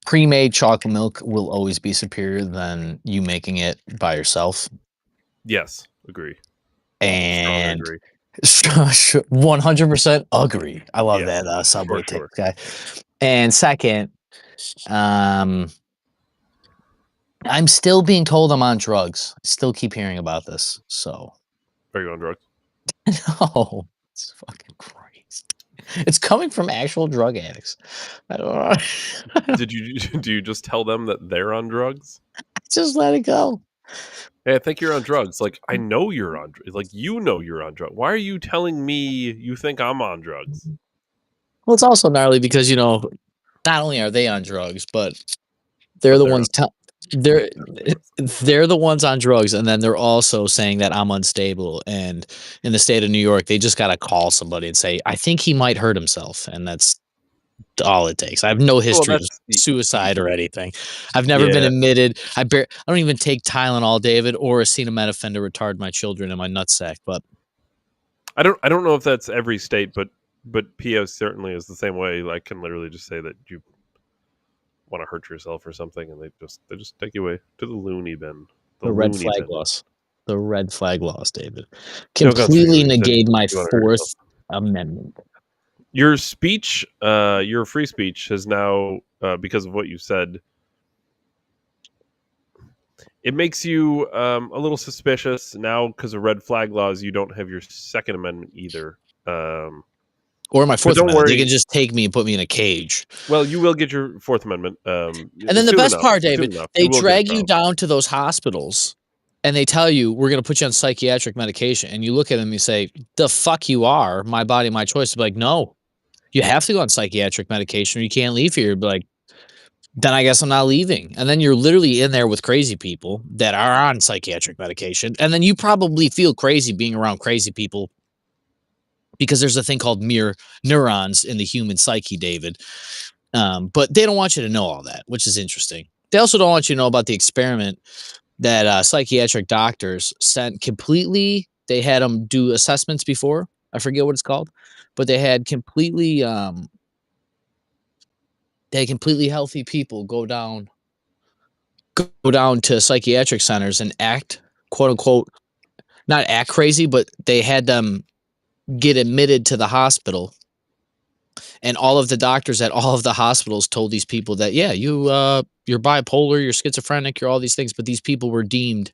Pre-made chocolate milk will always be superior than you making it by yourself. Yes, agree. And agree. 100% agree. I love Yeah, that Subway sure. take. Okay. And second, I'm still being told I'm on drugs. I still keep hearing about this. So Are you on drugs? no, it's fucking crazy. It's coming from actual drug addicts. I don't know. Do you just tell them that they're on drugs? Just let it go. Hey, I think you're on drugs. Like, I know you're on drugs. Like, you know you're on drugs. Why are you telling me you think I'm on drugs? Well, it's also gnarly because, not only are they on drugs, but they're the ones they're the ones on drugs, and then they're also saying that I'm unstable. And in the state of New York, they just got to call somebody and say, I think he might hurt himself, and that's all it takes. I have no history of suicide or anything. I've never been admitted. I don't even take Tylenol, David, or acetaminophen to retard my children in my nutsack. But I don't know if that's every state, but PO certainly is the same way. I can literally just say that you want to hurt yourself or something, and they just take you away to the loony bin. The red flag laws, David, completely negate my Fourth Amendment. Your speech, your free speech has now, because of what you said, it makes you a little suspicious now because of red flag laws. You don't have your Second Amendment either. Or my Fourth Amendment. They can just take me and put me in a cage. Well, you will get your Fourth Amendment. And then the best part, David, they drag you down to those hospitals and they tell you, we're going to put you on psychiatric medication. And you look at them and you say, the fuck you are, my body, my choice. They're like, no, you have to go on psychiatric medication or you can't leave here. But like, then I guess I'm not leaving. And then you're literally in there with crazy people that are on psychiatric medication. And then you probably feel crazy being around crazy people because there's a thing called mirror neurons in the human psyche, David. But they don't want you to know all that, which is interesting. They also don't want you to know about the experiment that psychiatric doctors sent completely. They had them do assessments before. I forget what it's called, but they had completely healthy people go down to psychiatric centers and act, quote unquote, not act crazy, but they had them get admitted to the hospital. And all of the doctors at all of the hospitals told these people that, yeah, you're bipolar, you're schizophrenic, you're all these things. But these people were deemed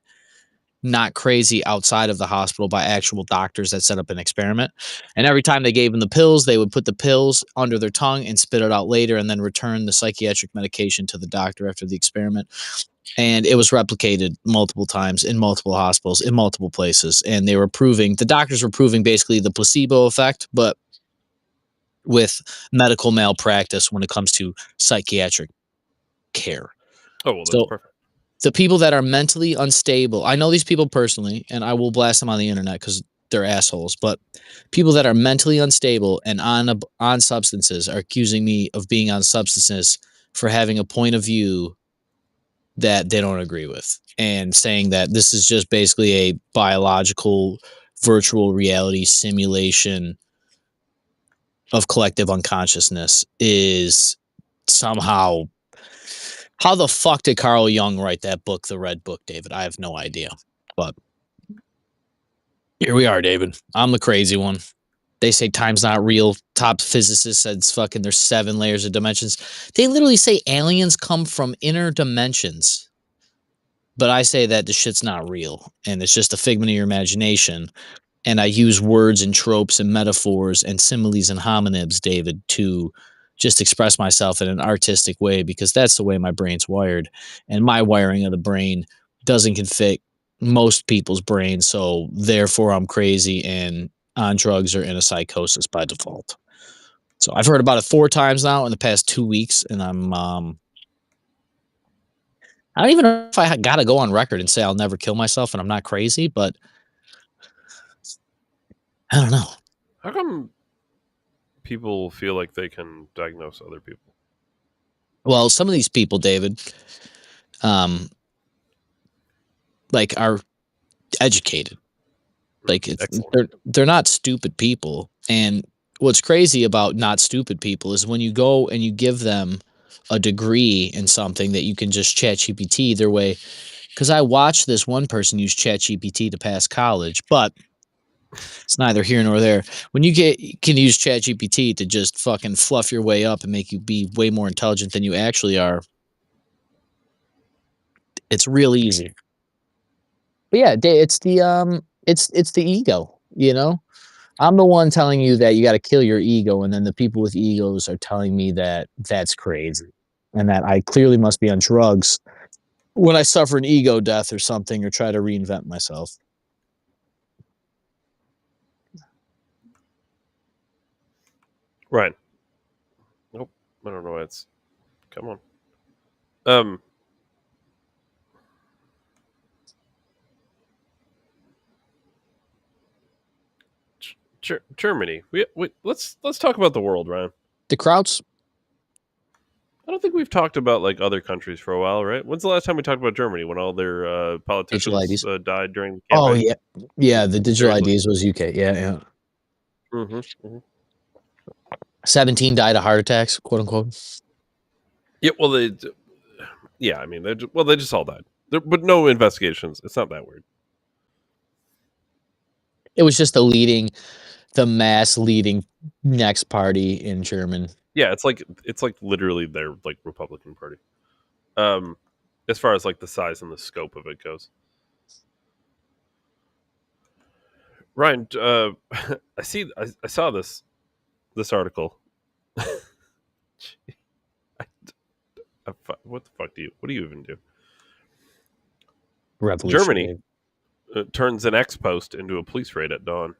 not crazy outside of the hospital by actual doctors that set up an experiment. And every time they gave them the pills, they would put the pills under their tongue and spit it out later and then return the psychiatric medication to the doctor after the experiment. And it was replicated multiple times in multiple hospitals, in multiple places. And the doctors were proving basically the placebo effect, but with medical malpractice when it comes to psychiatric care. Oh, well, that's perfect. The people that are mentally unstable, I know these people personally, and I will blast them on the internet because they're assholes, but people that are mentally unstable and on substances are accusing me of being on substances for having a point of view that they don't agree with and saying that this is just basically a biological virtual reality simulation of collective unconsciousness is somehow. How the fuck did Carl Jung write that book, The Red Book, David? I have no idea. But here we are, David. I'm the crazy one. They say time's not real. Top physicist says fucking there's 7 layers of dimensions. They literally say aliens come from inner dimensions. But I say that the shit's not real. And it's just a figment of your imagination. And I use words and tropes and metaphors and similes and homonyms, David, to just express myself in an artistic way because that's the way my brain's wired. And my wiring of the brain doesn't fit most people's brains. So therefore I'm crazy and on drugs or in a psychosis by default. So I've heard about it 4 times now in the past 2 weeks. And I'm, I don't even know if I got to go on record and say I'll never kill myself and I'm not crazy, but I don't know. How come people feel like they can diagnose other people? Well, some of these people, David, like are educated. Like they're not stupid people. And what's crazy about not stupid people is when you go and you give them a degree in something that you can just chat GPT either way. Because I watched this one person use chat GPT to pass college, but it's neither here nor there. When you can use chat GPT to just fucking fluff your way up and make you be way more intelligent than you actually are, it's real easy. But yeah, it's the ego, you know? I'm the one telling you that you got to kill your ego, and then the people with egos are telling me that that's crazy and that I clearly must be on drugs when I suffer an ego death or something or try to reinvent myself. Right. Nope. I don't know why it's. Come on. Um. Germany. Let's talk about the world, Ryan. The Krauts, I don't think we've talked about like other countries for a while, right? When's the last time we talked about Germany when all their digital politicians IDs. died during the Oh campaign? yeah, yeah. The digital Seriously. IDs was UK. Yeah, yeah. Mm-hmm. 17 died of heart attacks, quote unquote. Yeah. Well, yeah. I mean, they just all died, but no investigations. It's not that weird. It was just the mass leading next party in German. Yeah, it's like literally their like Republican Party. Um, as far as like the size and the scope of it goes. Ryan, I saw this article. What the fuck what do you even do? Germany Revolutionary. turns an X post into a police raid at dawn.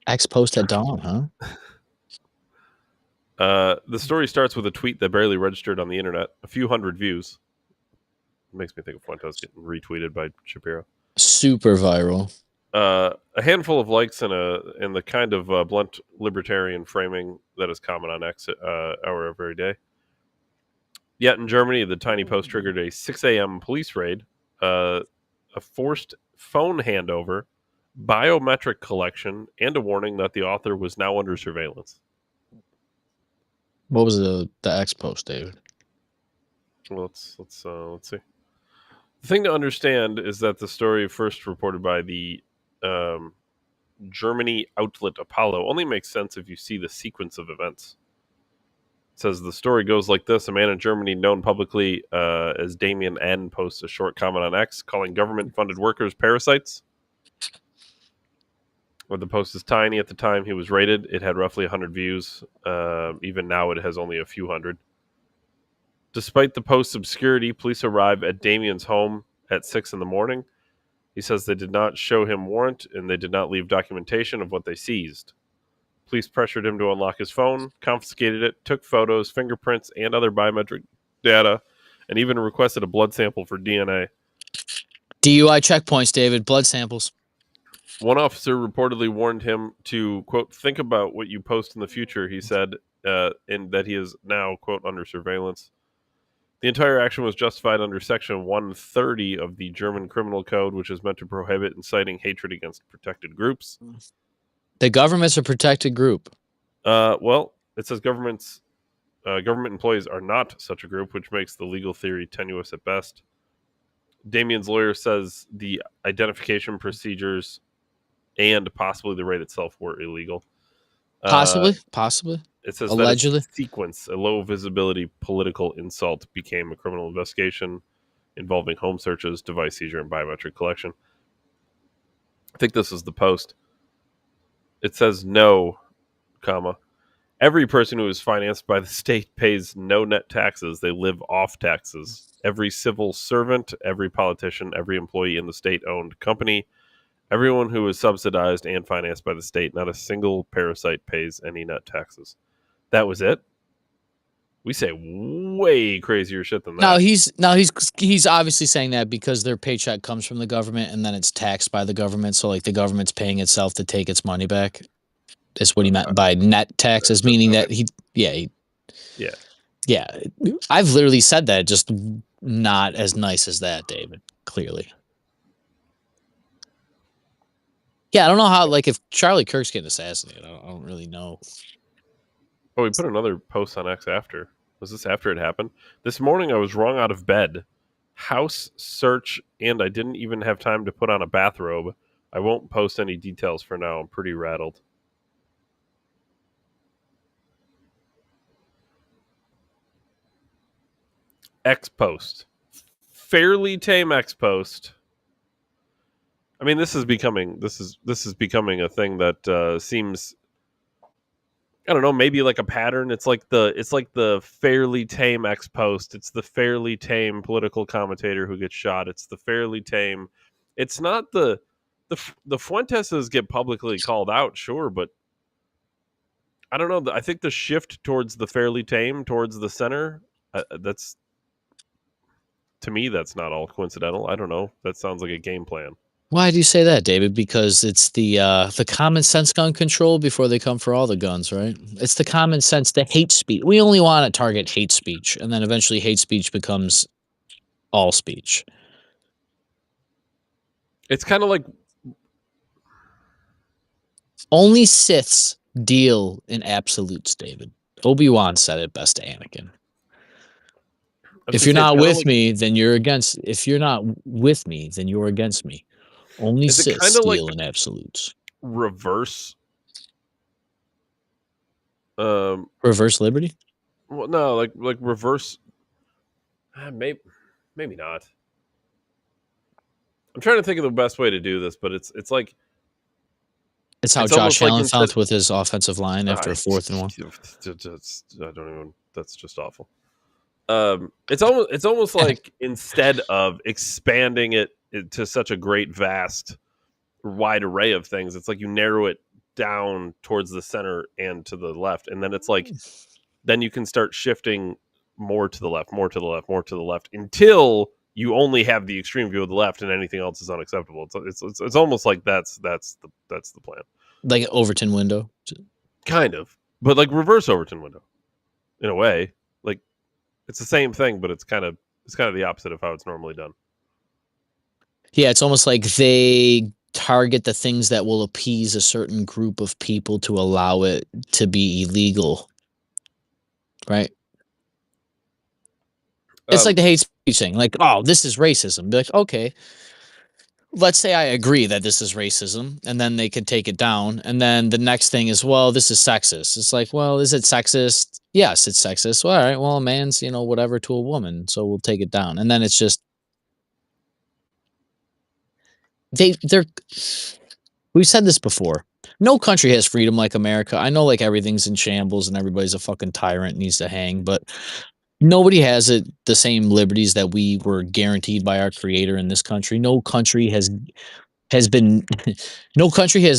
X post at dawn, huh? The story starts with a tweet that barely registered on the internet, a few hundred views. It makes me think of Fuentes getting retweeted by Shapiro. Super viral. A handful of likes and the kind of blunt libertarian framing that is common on X our every day. Yet in Germany, the tiny post triggered a 6 a.m. police raid, a forced phone handover, biometric collection, and a warning that the author was now under surveillance. What was the X post, David? Well, let's see. The thing to understand is that the story first reported by the Germany outlet Apollo only makes sense if you see the sequence of events. It says the story goes like this: a man in Germany known publicly as Damien N posts a short comment on X calling government-funded workers parasites. When the post is tiny, at the time he was rated, it had roughly 100 views. Even now, it has only a few hundred. Despite the post's obscurity, police arrive at Damien's home at 6 in the morning. He says they did not show him warrant and they did not leave documentation of what they seized. Police pressured him to unlock his phone, confiscated it, took photos, fingerprints, and other biometric data, and even requested a blood sample for DNA. DUI checkpoints, David. Blood samples. One officer reportedly warned him to, quote, think about what you post in the future, he said, and that he is now, quote, under surveillance. The entire action was justified under Section 130 of the German Criminal Code, which is meant to prohibit inciting hatred against protected groups. The government's a protected group. Well, it says government employees are not such a group, which makes the legal theory tenuous at best. Damien's lawyer says the identification procedures and possibly the raid itself were illegal. Possibly. It says Allegedly. that its sequence, a low visibility political insult, became a criminal investigation involving home searches, device seizure, and biometric collection. I think this is the post. It says no, comma. Every person who is financed by the state pays no net taxes. They live off taxes. Every civil servant, every politician, every employee in the state-owned company, everyone who is subsidized and financed by the state, not a single parasite pays any net taxes. That was it? We say way crazier shit than that. He's obviously saying that because their paycheck comes from the government and then it's taxed by the government. So like the government's paying itself to take its money back. That's what he meant by net taxes, meaning that Yeah. I've literally said that, just not as nice as that, David. Clearly. Yeah, I don't know how. Like, if Charlie Kirk's getting assassinated, I don't really know. Oh, we put another post on X after. Was this after it happened? This morning I was wrong out of bed. House search, and I didn't even have time to put on a bathrobe. I won't post any details for now. I'm pretty rattled. X post. Fairly tame X post. I mean, this is becoming a thing that seems, I don't know, maybe like a pattern. It's like the fairly tame X post. It's the fairly tame political commentator who gets shot. It's the fairly tame. It's not the Fuenteses get publicly called out, sure, but I don't know. I think the shift towards the fairly tame, towards the center, that's, to me, that's not all coincidental. I don't know. That sounds like a game plan. Why do you say that, David? Because it's the common sense gun control before they come for all the guns, right? It's the common sense, the hate speech. We only want to target hate speech, and then eventually hate speech becomes all speech. It's kind of like only Siths deal in absolutes, David. Obi-Wan said it best to Anakin. If you're not with me, then you're against. If you're not with me, then you're against me. Only Siths deal in absolutes. Reverse. Reverse liberty? Well, no, like reverse. Maybe not. I'm trying to think of the best way to do this, but it's like it's how Josh Allen felt with his offensive line after a 4th and 1. I don't even. That's just awful. It's almost like instead of expanding it to such a great, vast, wide array of things, it's like you narrow it down towards the center and to the left, and then it's like then you can start shifting more to the left, more to the left, more to the left until you only have the extreme view of the left, and anything else is unacceptable. It's almost like that's the plan. Like an Overton window, kind of, but like reverse Overton window, in a way. Like it's the same thing, but it's kind of the opposite of how it's normally done. Yeah, it's almost like they target the things that will appease a certain group of people to allow it to be illegal. Right? It's like the hate speech thing. Like, oh, this is racism. Be like, okay, let's say I agree that this is racism, and then they could take it down. And then the next thing is, well, this is sexist. It's like, well, is it sexist? Yes, it's sexist. Well, all right, well, a man's, whatever to a woman, so we'll take it down. And then it's just we've said this before. No country has freedom like America. I know, like, everything's in shambles and everybody's a fucking tyrant, needs to hang, but nobody has the same liberties that we were guaranteed by our creator in this country. No country has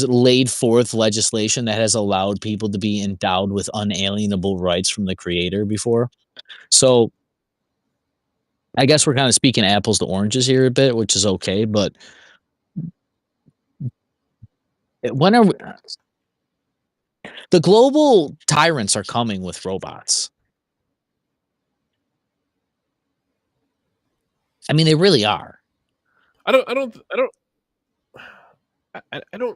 laid forth legislation that has allowed people to be endowed with unalienable rights from the creator before. So I guess we're kind of speaking apples to oranges here a bit, which is okay, but when are the global tyrants are coming with robots? I mean, they really are. I don't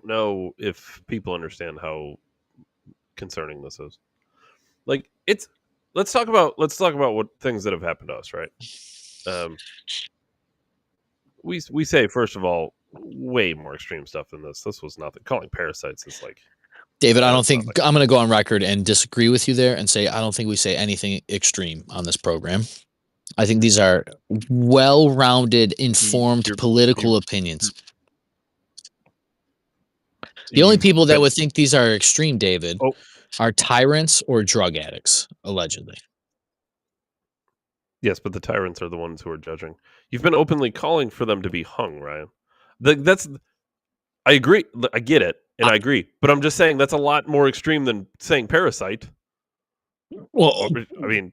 know if people understand how concerning this is. Like, let's talk about what things that have happened to us, right? We say, first of all, way more extreme stuff than this. This was nothing. Calling parasites is like, David, I don't think I'm going to go on record and disagree with you there and say I don't think we say anything extreme on this program. I think these are well-rounded, informed political opinions. The only people that would think these are extreme, David, are tyrants or drug addicts, allegedly. Yes, but the tyrants are the ones who are judging. You've been openly calling for them to be hung, Ryan. I agree. I get it, and I agree. But I'm just saying that's a lot more extreme than saying parasite. Well, I mean,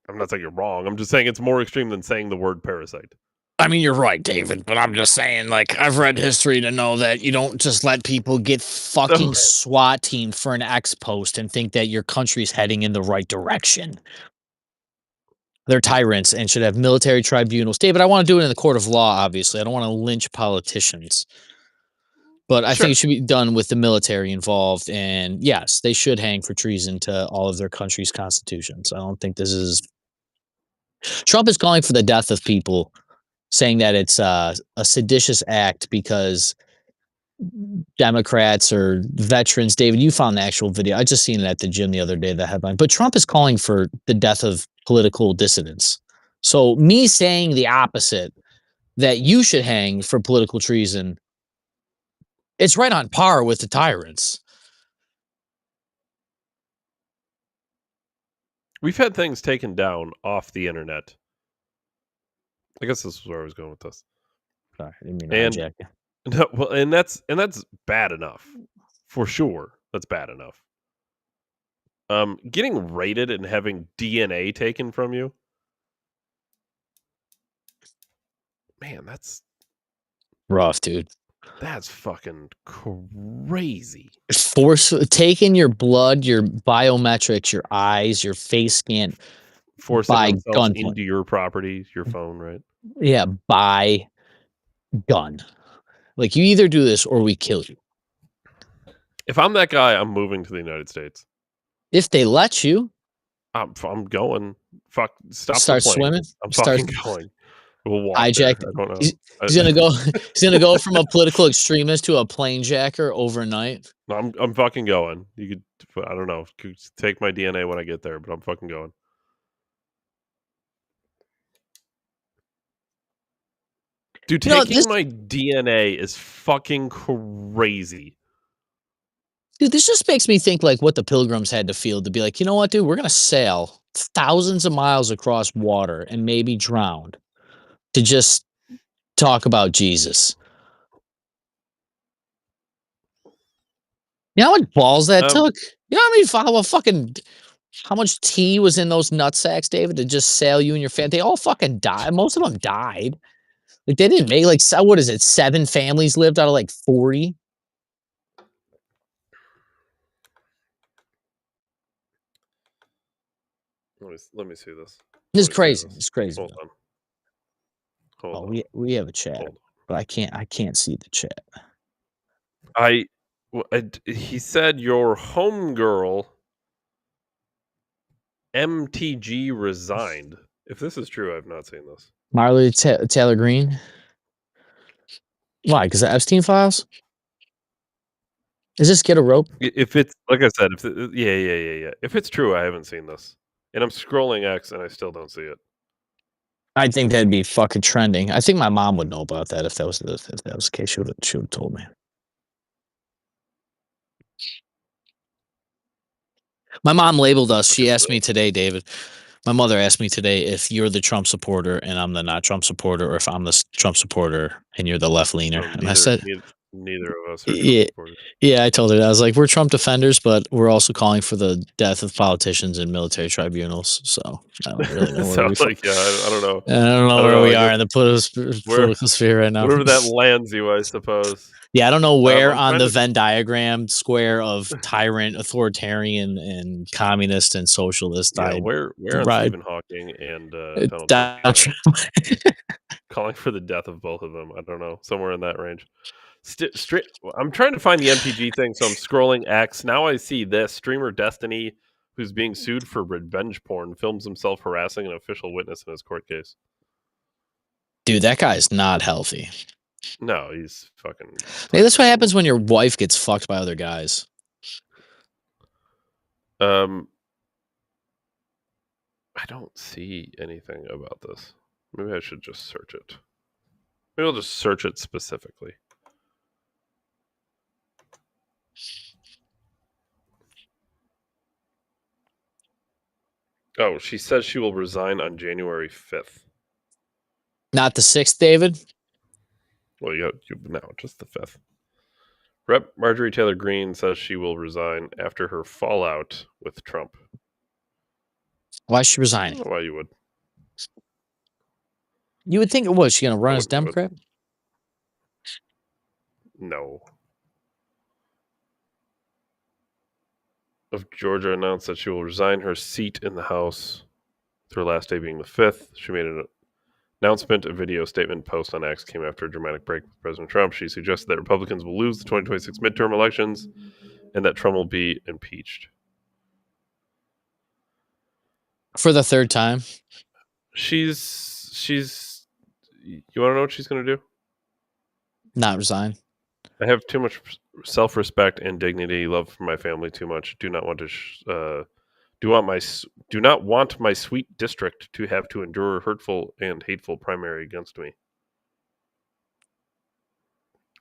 I'm not saying you're wrong. I'm just saying it's more extreme than saying the word parasite. I mean, you're right, David, but I'm just saying, like, I've read history to know that you don't just let people get fucking SWAT team for an X post and think that your country's heading in the right direction. They're tyrants and should have military tribunals. David, I want to do it in the court of law, obviously. I don't want to lynch politicians. But I think Sure. it should be done with the military involved. And yes, they should hang for treason to all of their country's constitutions. I don't think this is. Trump is calling for the death of people, saying that it's a seditious act because Democrats or veterans. David, you found the actual video. I just seen it at the gym the other day, the headline. But Trump is calling for the death of political dissidents. So me saying the opposite, that you should hang for political treason, it's right on par with the tyrants. We've had things taken down off the internet. I guess this is where I was going with this. Sorry, I didn't mean to And hijack you. no, well, and that's bad enough. For sure. That's bad enough. Getting raided and having DNA taken from you. Man, that's Rough, dude. fucking crazy. Force taking your blood, your biometrics, your eyes, your face scan Forcing by themselves gunpoint. into your property, your phone, right? Yeah, by gun. Like you either do this or we kill you. If I'm that guy, I'm moving to the United States. If they let you I'm going. Fuck, stop the start plane. swimming, I'm start fucking going. We'll walk there. hijack. I don't know. He's gonna go. He's gonna go from a political extremist to a plane jacker overnight. No, I'm fucking going. You could, I don't know, could take my DNA when I get there, but I'm fucking going. Dude, taking my DNA is fucking crazy. Dude, this just makes me think like what the Pilgrims had to feel to be like, you know what, dude, we're gonna sail thousands of miles across water and maybe drown to just talk about Jesus. You know how much balls that took? You know how much tea was in those nut sacks, David, to just sail you and your family? They all fucking died. Most of them died. Like they didn't make like what is it? 7 families lived out of like 40. Let me see this. It's crazy. It's crazy. Hold on. Hold on. We have a chat, but I can't see the chat. He said your homegirl MTG resigned. If this is true, I've not seen this. Marley Taylor Greene. Why? Because the Epstein files? Is this Get a Rope? If it's like I said, yeah. If it's true, I haven't seen this, and I'm scrolling X and I still don't see it. I think that'd be fucking trending. I think my mom would know about that if that was the case. She would have told me. My mom labeled us. She asked me today, David. My mother asked me today if you're the Trump supporter and I'm the not Trump supporter, or if I'm the Trump supporter and you're the left leaner. And I said, neither of us are Trump supporters. Yeah, I told her that. I was like, we're Trump defenders, but we're also calling for the death of politicians in military tribunals. So I don't really know where I don't know. I don't know where we are in the political sphere right now. Wherever that lands you, I suppose. Yeah, I don't know where on the Venn diagram square of tyrant, authoritarian, and communist and socialist. Yeah, where on Stephen Hawking and Donald Trump? Calling for the death of both of them. I don't know, somewhere in that range. I'm trying to find the MTG thing, so I'm scrolling X. Now I see this streamer Destiny, who's being sued for revenge porn, films himself harassing an official witness in his court case. Dude, that guy's not healthy. No, he's fucking. Hey, that's what happens when your wife gets fucked by other guys. I don't see anything about this. Maybe I should just search it. Maybe I'll just search it specifically. Oh, she says she will resign on January 5th. Not the 6th, David? Well, no, just the 5th. Rep. Marjorie Taylor Greene says she will resign after her fallout with Trump. Why is she resigning? I don't know why you would. You would think it was. She going to run as Democrat? No. Of Georgia announced that she will resign her seat in the House, with her last day being the 5th. She made announcement, a video statement post on X came after a dramatic break with President Trump. She suggested that Republicans will lose the 2026 midterm elections and that Trump will be impeached. For the third time. She's. You want to know what she's going to do? Not resign. I have too much self-respect and dignity, love for my family too much. Do not want to. Do not want my sweet district to have to endure hurtful and hateful primary against me.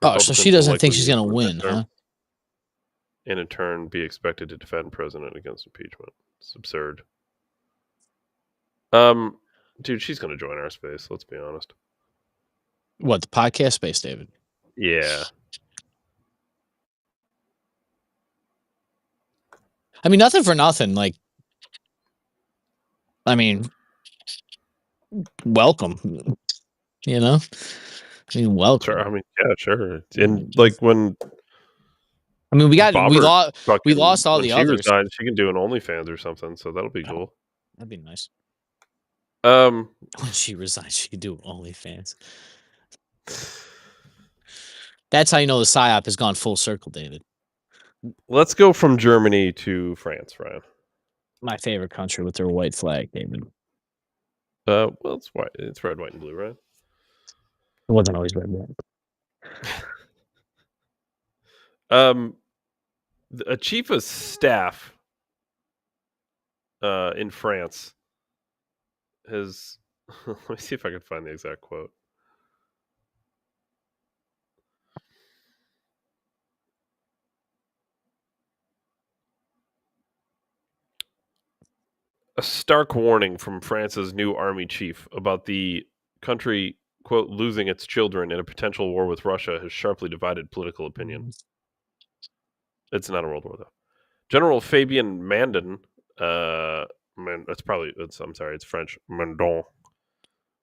Oh, so she Republicans will doesn't think likely she's move going to toward win, midterm huh? and in turn be expected to defend president against impeachment. It's absurd. Dude, she's going to join our space. Let's be honest. What, the podcast space, David? Yeah. I mean, nothing for nothing. Like, I mean, welcome. You know, I mean, welcome. Sure. I mean, yeah, sure. And like when I mean, we Bobbert lost all when the she others. resigned, she can do an OnlyFans or something, so that'll be cool. That'd be nice. Um, When she resigned, she could do OnlyFans. That's how you know the PSYOP has gone full circle, David. let's go from Germany to France, Ryan. My favorite country with their white flag, David. Well, it's white. It's red, white, and blue, right? It wasn't always red, white. A chief of staff in France has. Let me see if I can find the exact quote. A stark warning from France's new army chief about the country, quote, losing its children in a potential war with Russia has sharply divided political opinion. It's not a world war, though. General Fabien Mandon, it's French, Mandon,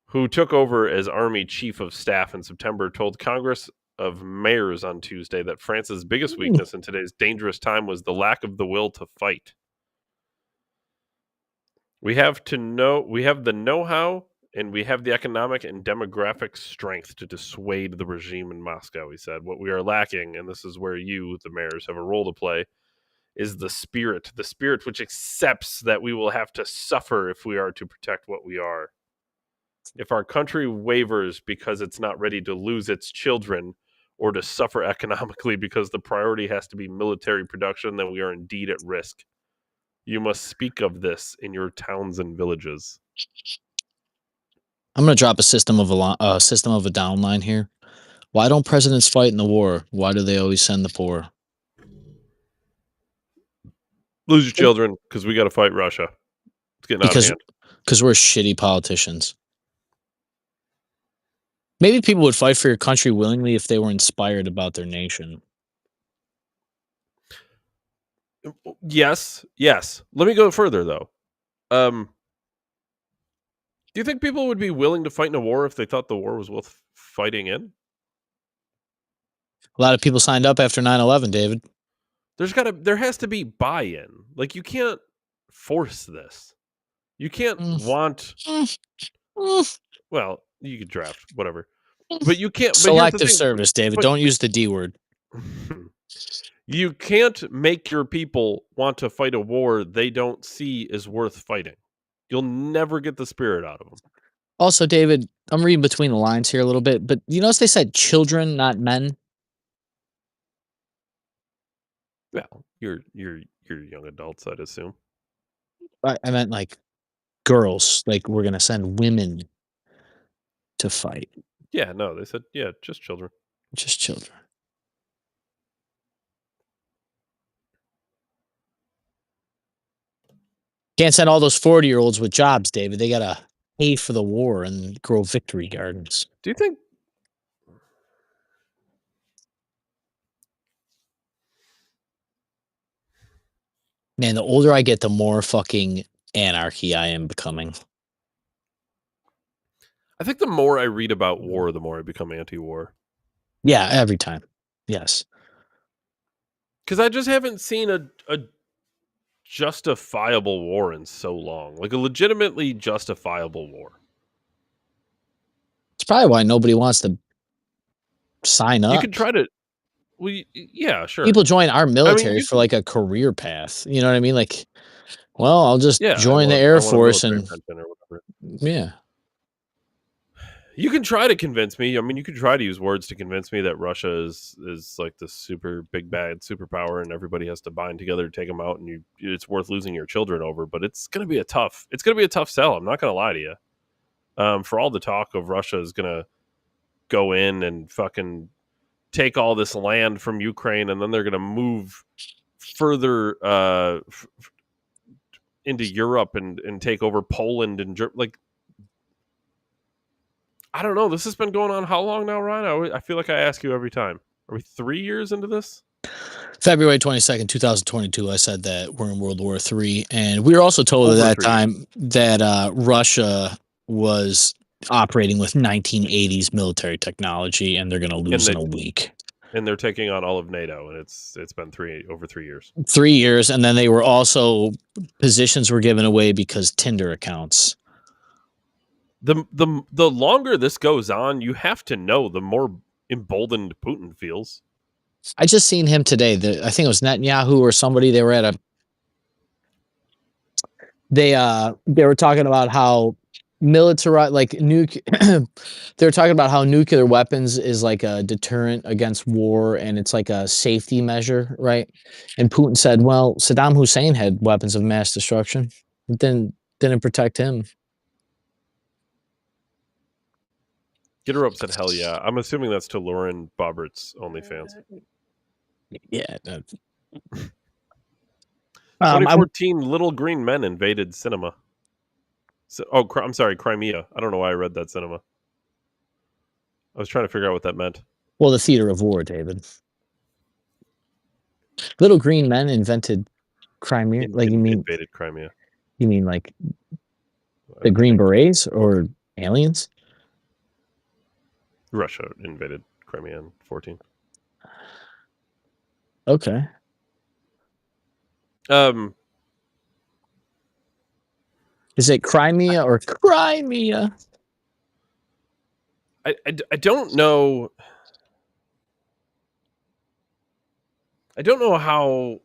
who took over as army chief of staff in September, told Congress of Mayors on Tuesday that France's biggest weakness in today's dangerous time was the lack of the will to fight. We have the know-how and we have the economic and demographic strength to dissuade the regime in Moscow, he said. What we are lacking, and this is where you, the mayors, have a role to play, is the spirit which accepts that we will have to suffer if we are to protect what we are. If our country wavers because it's not ready to lose its children or to suffer economically because the priority has to be military production, then we are indeed at risk. You must speak of this in your towns and villages. I'm going to drop a system of a down line here. Why don't presidents fight in the war? Why do they always send the poor? Lose your children because we got to fight Russia. It's getting out of hand. Because we're shitty politicians. Maybe people would fight for your country willingly if they were inspired about their nation. Yes. Let me go further, though. Do you think people would be willing to fight in a war if they thought the war was worth fighting in? A lot of people signed up after 9/11, David. There has to be buy-in. Like, you can't force this. You can't want. Well, you could draft whatever, but you can't. Selective service, David. Don't use the D word. You can't make your people want to fight a war they don't see as worth fighting. You'll never get the spirit out of them. Also, David, I'm reading between the lines here a little bit, but you notice they said children, not men. Well, you're young adults, I'd assume. I meant like girls. Like we're gonna send women to fight. Yeah, no, they said just children. Just children. Can't send all those 40-year-olds with jobs, David. They gotta pay for the war and grow victory gardens. Do you think? Man, the older I get, the more fucking anarchy I am becoming. I think the more I read about war, the more I become anti-war. Yeah, every time. Yes. Because I just haven't seen a justifiable war in so long. Like a legitimately justifiable war. probably why nobody wants to sign You up. could try to. Well, yeah, sure. People join our I mean, military you for can. like a career path. You know what I mean? Like, well, I'll just Yeah, join the Air I want a Force military and pension or whatever. yeah. You can try to convince me. I mean, you could try to use words to convince me that Russia is like the super big bad superpower, and everybody has to bind together to take them out, and it's worth losing your children over. But it's gonna be a tough sell. I'm not gonna lie to you. For all the talk of Russia is gonna go in and fucking take all this land from Ukraine, and then they're gonna move further into Europe and take over Poland and like. I don't know. This has been going on how long now, Ryan? I feel like I ask you every time. Are we 3 years into this? February 22nd, 2022, I said that we're in World War III. And we were also told at Over that 3 years. time that Russia was operating with 1980s military technology and they're going to lose in a week. And they're taking on all of NATO, and it's been over 3 years. 3 years. And then they were also, positions were given away because Tinder accounts. The longer this goes on, you have to know, the more emboldened Putin feels. I just seen him today. I think it was Netanyahu or somebody. They were at a. They were talking about how military like they were talking about how nuclear weapons is like a deterrent against war and it's like a safety measure, right? And Putin said, "Well, Saddam Hussein had weapons of mass destruction. It didn't protect him." Get her up said, "Hell yeah!" I'm assuming that's to Lauren Bobert's OnlyFans. Yeah. 2014, Little Green Men invaded cinema. So, I'm sorry, Crimea. I don't know why I read that cinema. I was trying to figure out what that meant. Well, the theater of war, David. Little Green Men invented Crimea. Like you mean invaded Crimea? You mean like the Green Berets or aliens? Russia invaded Crimea in 14. Okay. Is it Crimea or Crimea? I don't know. I don't know how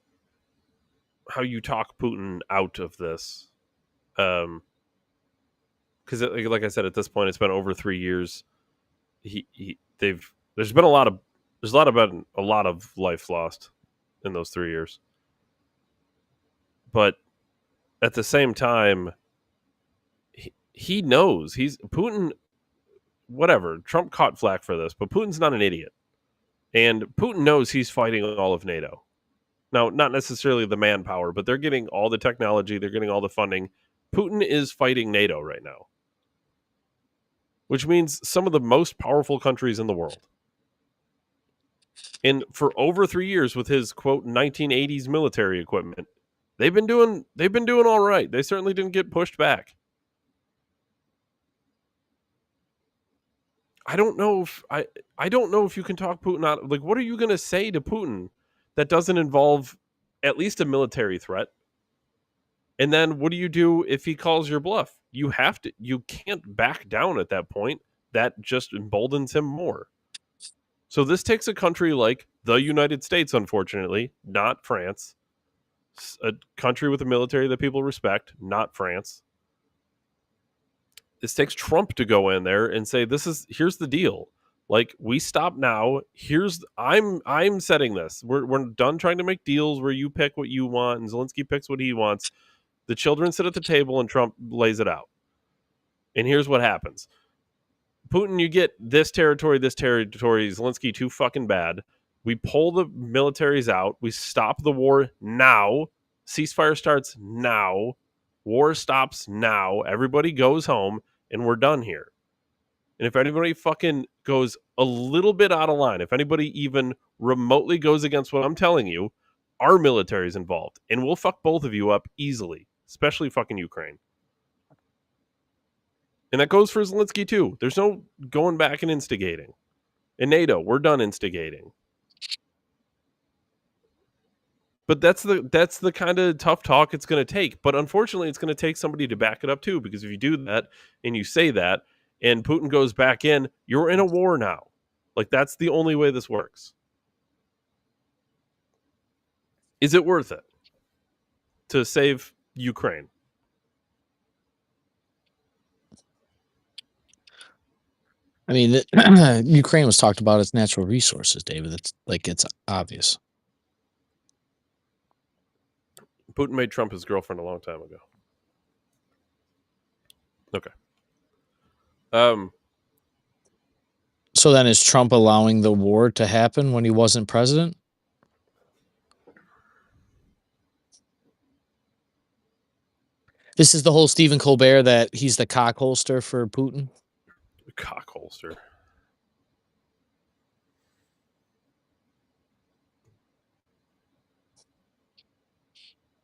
you talk Putin out of this. Because like I said, at this point, it's been over 3 years. There's been a lot of life lost in those 3 years. But at the same time, he knows Putin. Whatever, Trump caught flack for this, but Putin's not an idiot, and Putin knows he's fighting all of NATO. Now, not necessarily the manpower, but they're getting all the technology, they're getting all the funding. Putin is fighting NATO right now, which means some of the most powerful countries in the world. And for over 3 years, with his quote 1980s military equipment, they've been doing all right. They certainly didn't get pushed back. I don't know if you can talk Putin out. Like, what are you going to say to Putin that doesn't involve at least a military threat? And then what do you do if he calls your bluff? You can't back down at that point. That just emboldens him more. So this takes a country like the United States, unfortunately, not France, a country with a military that people respect, not France. This takes Trump to go in there and say, here's the deal. Like, we stop now. I'm setting this. We're done trying to make deals where you pick what you want and Zelensky picks what he wants. The children sit at the table and Trump lays it out. And here's what happens. Putin, you get this territory, Zelensky too fucking bad. We pull the militaries out. We stop the war now. Ceasefire starts now. War stops now. Everybody goes home. And we're done here. And if anybody fucking goes a little bit out of line, if anybody even remotely goes against what I'm telling you, our military is involved. And we'll fuck both of you up easily, especially fucking Ukraine. And that goes for Zelensky too. There's no going back and instigating. In NATO, we're done instigating. But that's the kind of tough talk it's going to take. But unfortunately, it's going to take somebody to back it up too. Because if you do that and you say that, and Putin goes back in, you're in a war now. Like, that's the only way this works. Is it worth it to save Ukraine? I mean, Ukraine was talked about its natural resources, David. It's obvious. Putin made Trump his girlfriend a long time ago. Okay. So then is Trump allowing the war to happen when he wasn't president? This is the whole Stephen Colbert that he's the cock holster for Putin. Cock holster.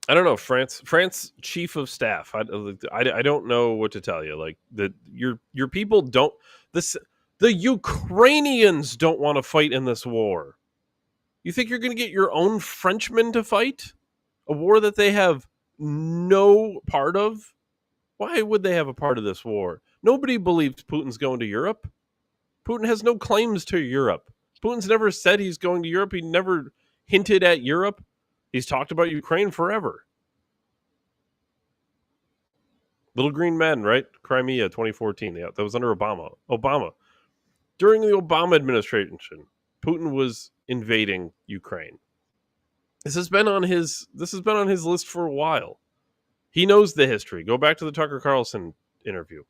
I don't know. France chief of staff. I don't know what to tell you. Like, your people don't. The Ukrainians don't want to fight in this war. You think you're going to get your own Frenchmen to fight a war that they have no part of? Why would they have a part of this war? Nobody believes Putin's going to Europe. Putin has no claims to Europe. Putin's never said he's going to Europe. He never hinted at Europe. He's talked about Ukraine forever. Little green men, right? Crimea, 2014. Yeah, that was under Obama. During the Obama administration, Putin was invading Ukraine. This has been on his list for a while. He knows the history. Go back to the Tucker Carlson interview.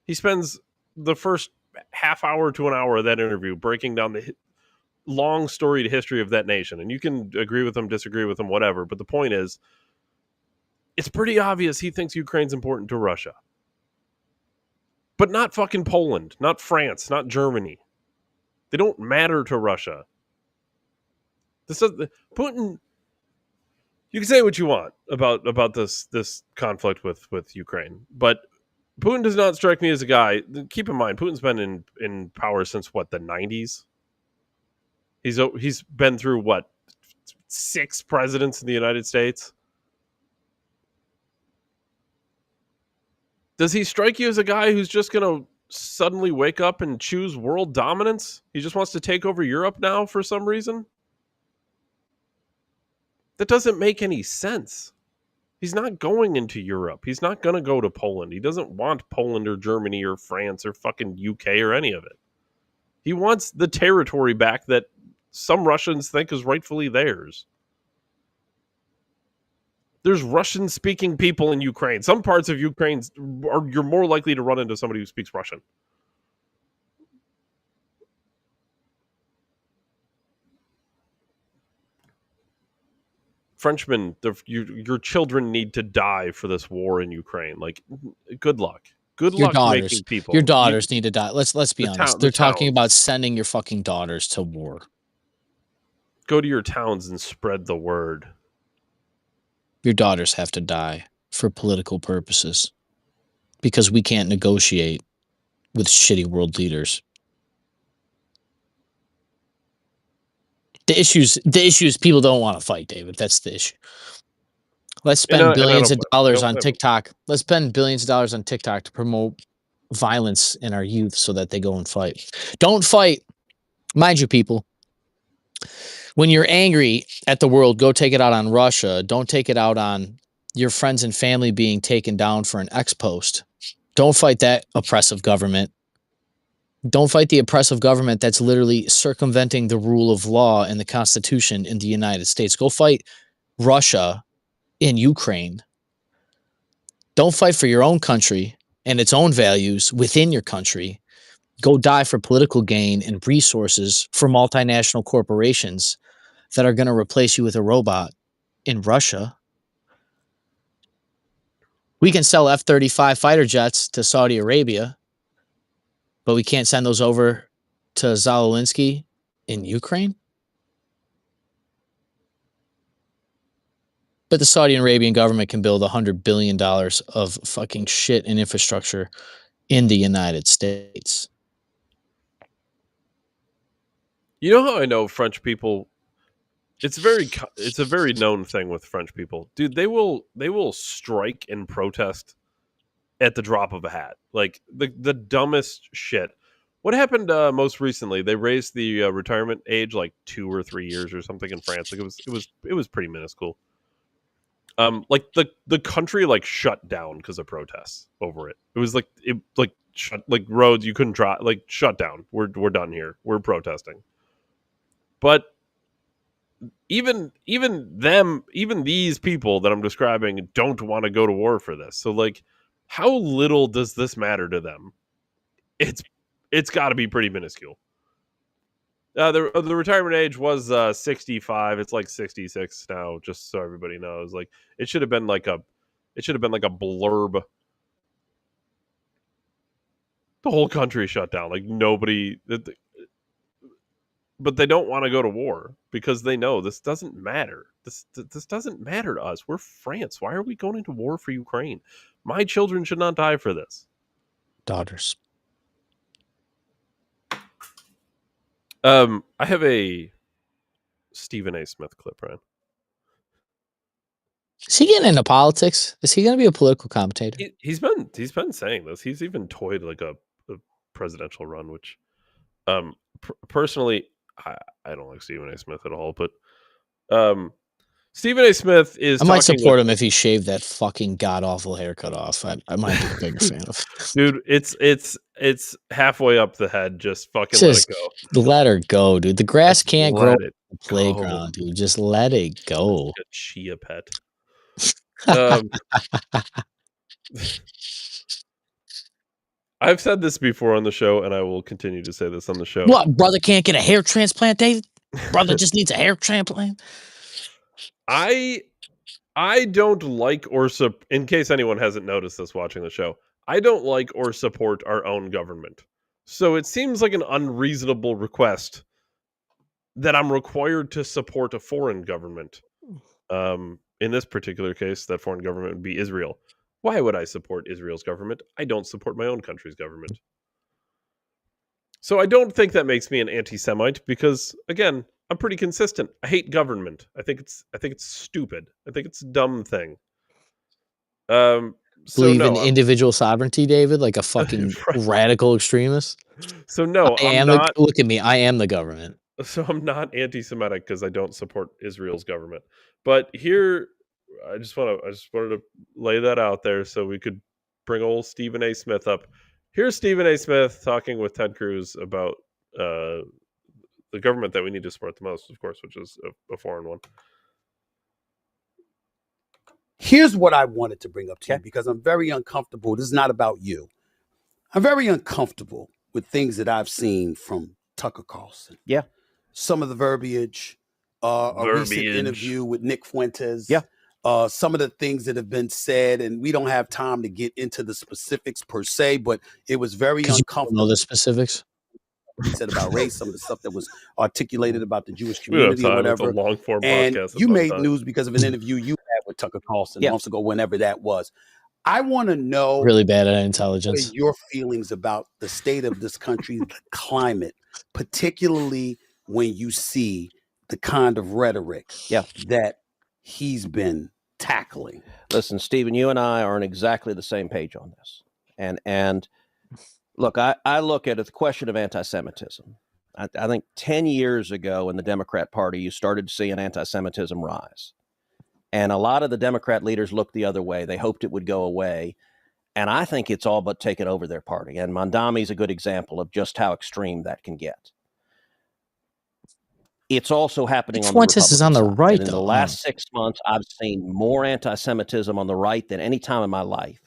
He spends the first half hour to an hour of that interview breaking down the long storied history of that nation. And you can agree with him, disagree with him, whatever. But the point is, it's pretty obvious he thinks Ukraine's important to Russia. But not fucking Poland, not France, not Germany. They don't matter to Russia. Putin. You can say what you want about this conflict with Ukraine, but Putin does not strike me as a guy. Keep in mind, Putin's been in power since what, the 90s. He's been through what, 6 presidents in the United States. Does he strike you as a guy who's just going to suddenly wake up and choose world dominance? He just wants to take over Europe now for some reason? That doesn't make any sense. He's not going into Europe. He's not going to go to Poland. He doesn't want Poland or Germany or France or fucking UK or any of it. He wants the territory back that some Russians think is rightfully theirs. There's Russian-speaking people in Ukraine. Some parts of Ukraine you're more likely to run into somebody who speaks Russian. Frenchmen, your children need to die for this war in Ukraine. Like, good luck. Good luck making people. Your daughters need to die. Let's be honest. They're talking about sending your fucking daughters to war. Go to your towns and spread the word. Your daughters have to die for political purposes because we can't negotiate with shitty world leaders. The issue is people don't want to fight, David. That's the issue. Let's spend billions of dollars on TikTok. Let's spend billions of dollars on TikTok to promote violence in our youth so that they go and fight. Don't fight. Mind you, people. When you're angry at the world, go take it out on Russia. Don't take it out on your friends and family being taken down for an ex-post. Don't fight that oppressive government. Don't fight the oppressive government that's literally circumventing the rule of law and the Constitution in the United States. Go fight Russia in Ukraine. Don't fight for your own country and its own values within your country. Go die for political gain and resources for multinational corporations that are going to replace you with a robot in Russia. We can sell F-35 fighter jets to Saudi Arabia, but we can't send those over to Zelensky in Ukraine. But the Saudi Arabian government can build $100 billion of fucking shit and infrastructure in the United States. You know how I know French people? It's a very known thing with French people, dude. They will strike and protest at the drop of a hat. Like the dumbest shit. What happened most recently? They raised the retirement age like 2 or 3 years or something in France. Like it was pretty minuscule. Like the country like shut down because of protests over it. It was like shut, like roads you couldn't drive, like shut down. We're done here. We're protesting. But even these people that I'm describing don't want to go to war for this. So like, how little does this matter to them? It's got to be pretty minuscule. The retirement age was 65. It's like 66 now, just so everybody knows. Like it should have been like a blurb. The whole country shut down. Like nobody, but they don't want to go to war because they know this doesn't matter. This doesn't matter to us. We're France. Why are we going into war for Ukraine? My children should not die for this. Daughters. I have a Stephen A. Smith clip, Ryan. Is he getting into politics? Is he going to be a political commentator? He's been saying this. He's even toyed like a presidential run, which personally I don't like Stephen A. Smith at all. But Stephen A. Smith is. I might support him if he shaved that fucking god awful haircut off. I might be a bigger fan of. Dude, it's halfway up the head. Just fucking let it go. Let her go, dude. The grass can't grow on the go. playground, dude. Just let it go. Like a chia pet. I've said this before on the show, and I will continue to say this on the show. What, brother can't get a hair transplant, David? Brother just needs a hair transplant? I don't like or in case anyone hasn't noticed this watching the show, I don't like or support our own government. So it seems like an unreasonable request that I'm required to support a foreign government. In this particular case, that foreign government would be Israel. Why would I support Israel's government? I don't support my own country's government. So I don't think that makes me an anti-Semite because, again, I'm pretty consistent. I hate government. I think it's stupid. I think it's a dumb thing. Believe in individual sovereignty, David, like a fucking radical extremist. So no, look at me. I am the government. So I'm not anti-Semitic because I don't support Israel's government. But here, I just wanted to lay that out there so we could bring old Stephen A. Smith up. Here's Stephen A. Smith talking with Ted Cruz about the government that we need to support the most, of course, which is a foreign one. Here's what I wanted to bring up to you because I'm very uncomfortable. This is not about you. I'm very uncomfortable with things that I've seen from Tucker Carlson. Yeah. Some of the verbiage, a recent interview with Nick Fuentes. Yeah. Some of the things that have been said, and we don't have time to get into the specifics per se, but it was very uncomfortable. You know the specifics? He said about race, some of the stuff that was articulated about the Jewish community or whatever. It's a long-form and podcast. You made news because of an interview you had with Tucker Carlson months ago, whenever that was. I want to know really bad at intelligence. Your feelings about the state of this country, the climate, particularly when you see the kind of rhetoric that he's been tackling. Listen, Stephen, you and I are on exactly the same page on this. And look, I look at it, the question of anti-Semitism. I think 10 years ago in the Democrat Party, you started to see an anti-Semitism rise. And a lot of the Democrat leaders looked the other way. They hoped it would go away. And I think it's all but taken over their party. And Mondami's a good example of just how extreme that can get. It's also happening on the Republican is on the side. right, and in the last 6 months, I've seen more anti-Semitism on the right than any time in my life.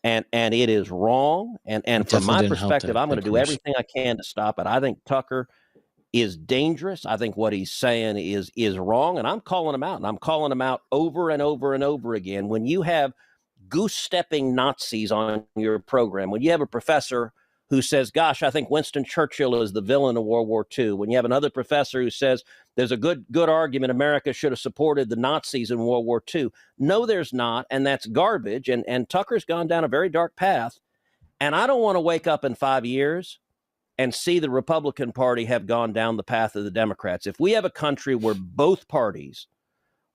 And it is wrong. And from my perspective, I'm going to do everything I can to stop it. I think Tucker is dangerous. I think what he's saying is wrong. And I'm calling him out. And I'm calling him out over and over and over again. When you have goose-stepping Nazis on your program, when you have a professor who says, gosh, I think Winston Churchill is the villain of World War II. When you have another professor who says there's a good argument America should have supported the Nazis in World War II. No, there's not, and that's garbage. And Tucker's gone down a very dark path. And I don't want to wake up in 5 years and see the Republican Party have gone down the path of the Democrats. If we have a country where both parties